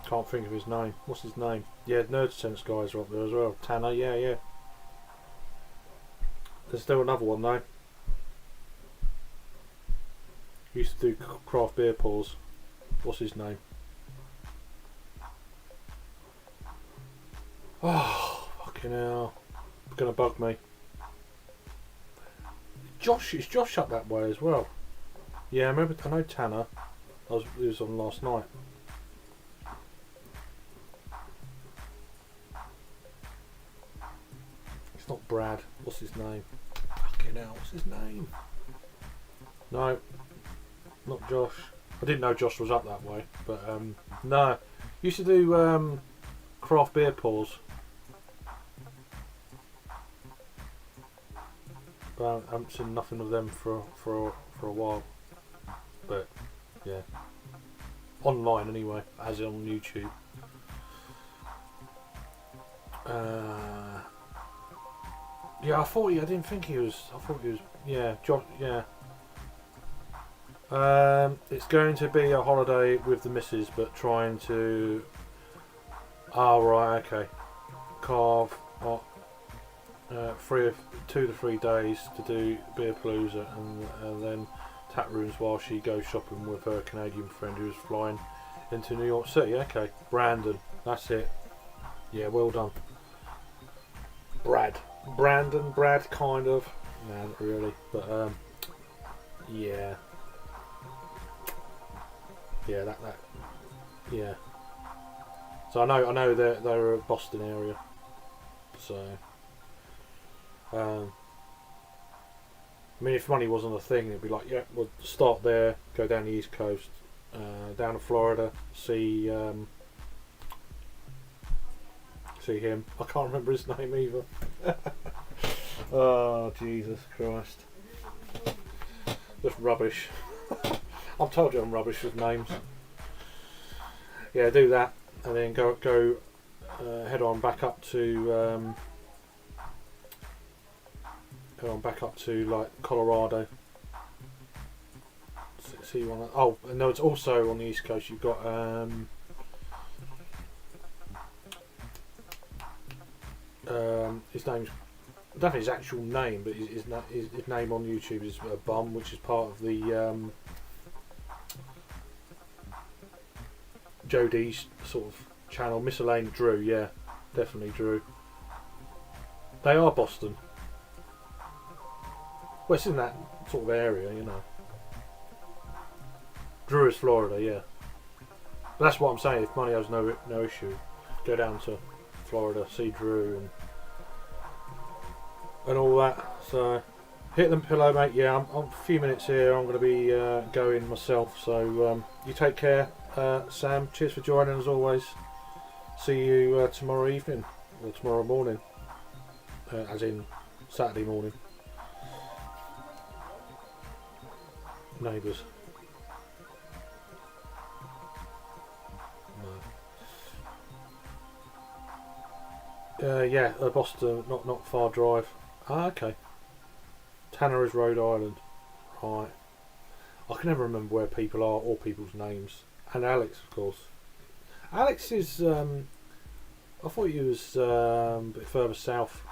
Speaker 1: Can't think of his name. What's his name? Yeah, Nerd Sense guys are up there as well. Tanner, yeah. There's still another one though. He used to do craft beer pours. What's his name? Oh, fucking hell. It's gonna bug me. Is Josh up that way as well? Yeah, I know Tanner. He was on last night. It's not Brad. What's his name? Fucking hell, what's his name? No, not Josh. I didn't know Josh was up that way, but no. Used to do craft beer pours. But I haven't seen nothing of them for a while. But yeah, online anyway, as on YouTube. Yeah, I didn't think he was. I thought he was. Yeah, Josh. Yeah. It's going to be a holiday with the missus, but trying to. Oh right, okay. Carve 2 to 3 days to do beer palooza, and then tap rooms while she goes shopping with her Canadian friend who's flying into New York City. Okay, Brandon, that's it. Yeah, well done. Brad, kind of. No, not really, but yeah, that, yeah. So I know they're a Boston area, so. I mean, if money wasn't a thing, it'd be like, yeah, we'll start there, go down the East Coast, down to Florida, see him. I can't remember his name either. Oh, Jesus Christ. Just rubbish. I've told you I'm rubbish with names. Yeah, do that, and then go head on back up to like Colorado. See one. Oh, no, it's also on the East Coast. You've got his name's, I don't know his actual name, but his name on YouTube is Bum, which is part of the Jodie's sort of channel. Miss Elaine Drew, yeah, definitely Drew. They are Boston. Well, it's in that sort of area, you know. Drew is Florida, yeah. But that's what I'm saying. If money has no issue, go down to Florida, see Drew and all that. So hit them pillow, mate. Yeah, I'm a few minutes here. I'm going to be going myself. So you take care, Sam. Cheers for joining as always. See you tomorrow evening or tomorrow morning, as in Saturday morning. Neighbours. No. Yeah, Boston, not far drive. Ah, okay. Tanner is Rhode Island. Right. I can never remember where people are or people's names. And Alex, of course. Alex is. I thought he was a bit further south.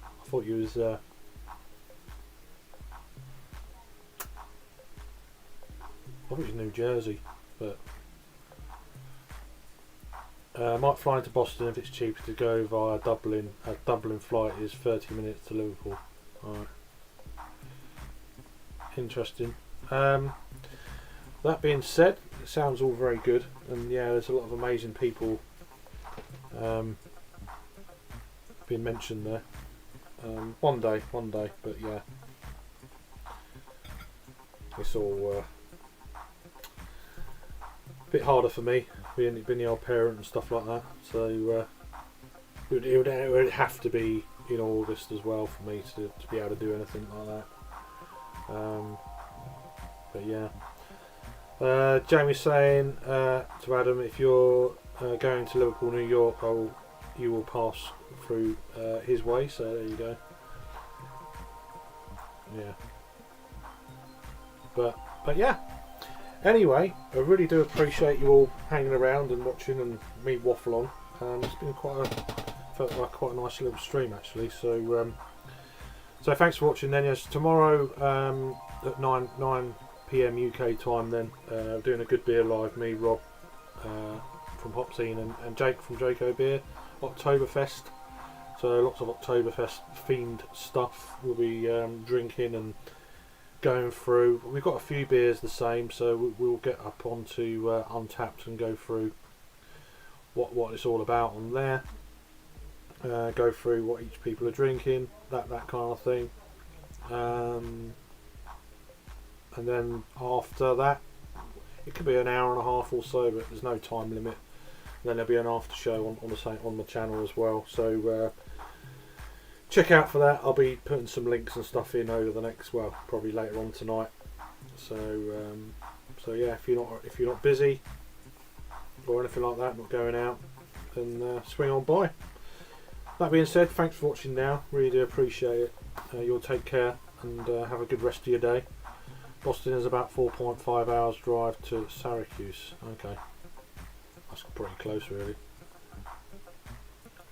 Speaker 1: I thought he was. I thought he was New Jersey, but. Might fly into Boston if it's cheaper to go via Dublin. A Dublin flight is 30 minutes to Liverpool. Alright. Interesting. That being said, it sounds all very good, and yeah, there's a lot of amazing people being mentioned there. One day, but yeah, it's all a bit harder for me, being the old parent and stuff like that. So it would have to be in August as well for me to be able to do anything like that. But yeah, Jamie's saying to Adam, if you're going to Liverpool, New York, you will pass through his way. So there you go. Yeah. But yeah. Anyway, I really do appreciate you all hanging around and watching and me waffle on. It's been felt like quite a nice little stream actually. So thanks for watching. Then yes, tomorrow at 9 PM UK time. Then doing a good beer live. Me, Rob from Hopscene and Jake from Jaco Beer. Oktoberfest. So lots of Oktoberfest themed stuff. We'll be drinking and going through. We've got a few beers the same, so we'll get up onto Untapped and go through what it's all about on there. Go through what each people are drinking, that kind of thing. And then after that, it could be an hour and a half or so, but there's no time limit. And then there'll be an after show on the channel as well. So check out for that. I'll be putting some links and stuff in over the next, well, probably later on tonight. So yeah, if you're not busy or anything like that, not going out, then swing on by. That being said, thanks for watching now. Really do appreciate it. You'll take care and have a good rest of your day. Boston is about 4.5 hours drive to Syracuse. Okay, that's pretty close really.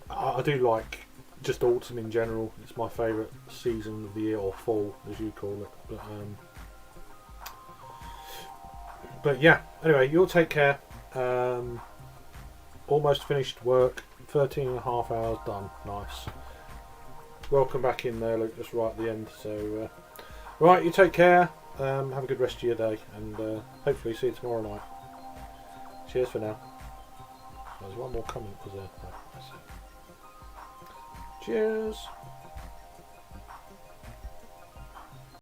Speaker 1: I do like just autumn in general. It's my favourite season of the year, or fall as you call it. But yeah, anyway, you'll take care. Almost finished work, 13.5 hours done. Nice. Welcome back in there, Luke, just right at the end. So right, you take care. Have a good rest of your day, and hopefully see you tomorrow night. Cheers for now. There's one more comment, was there? No, that's it. Cheers.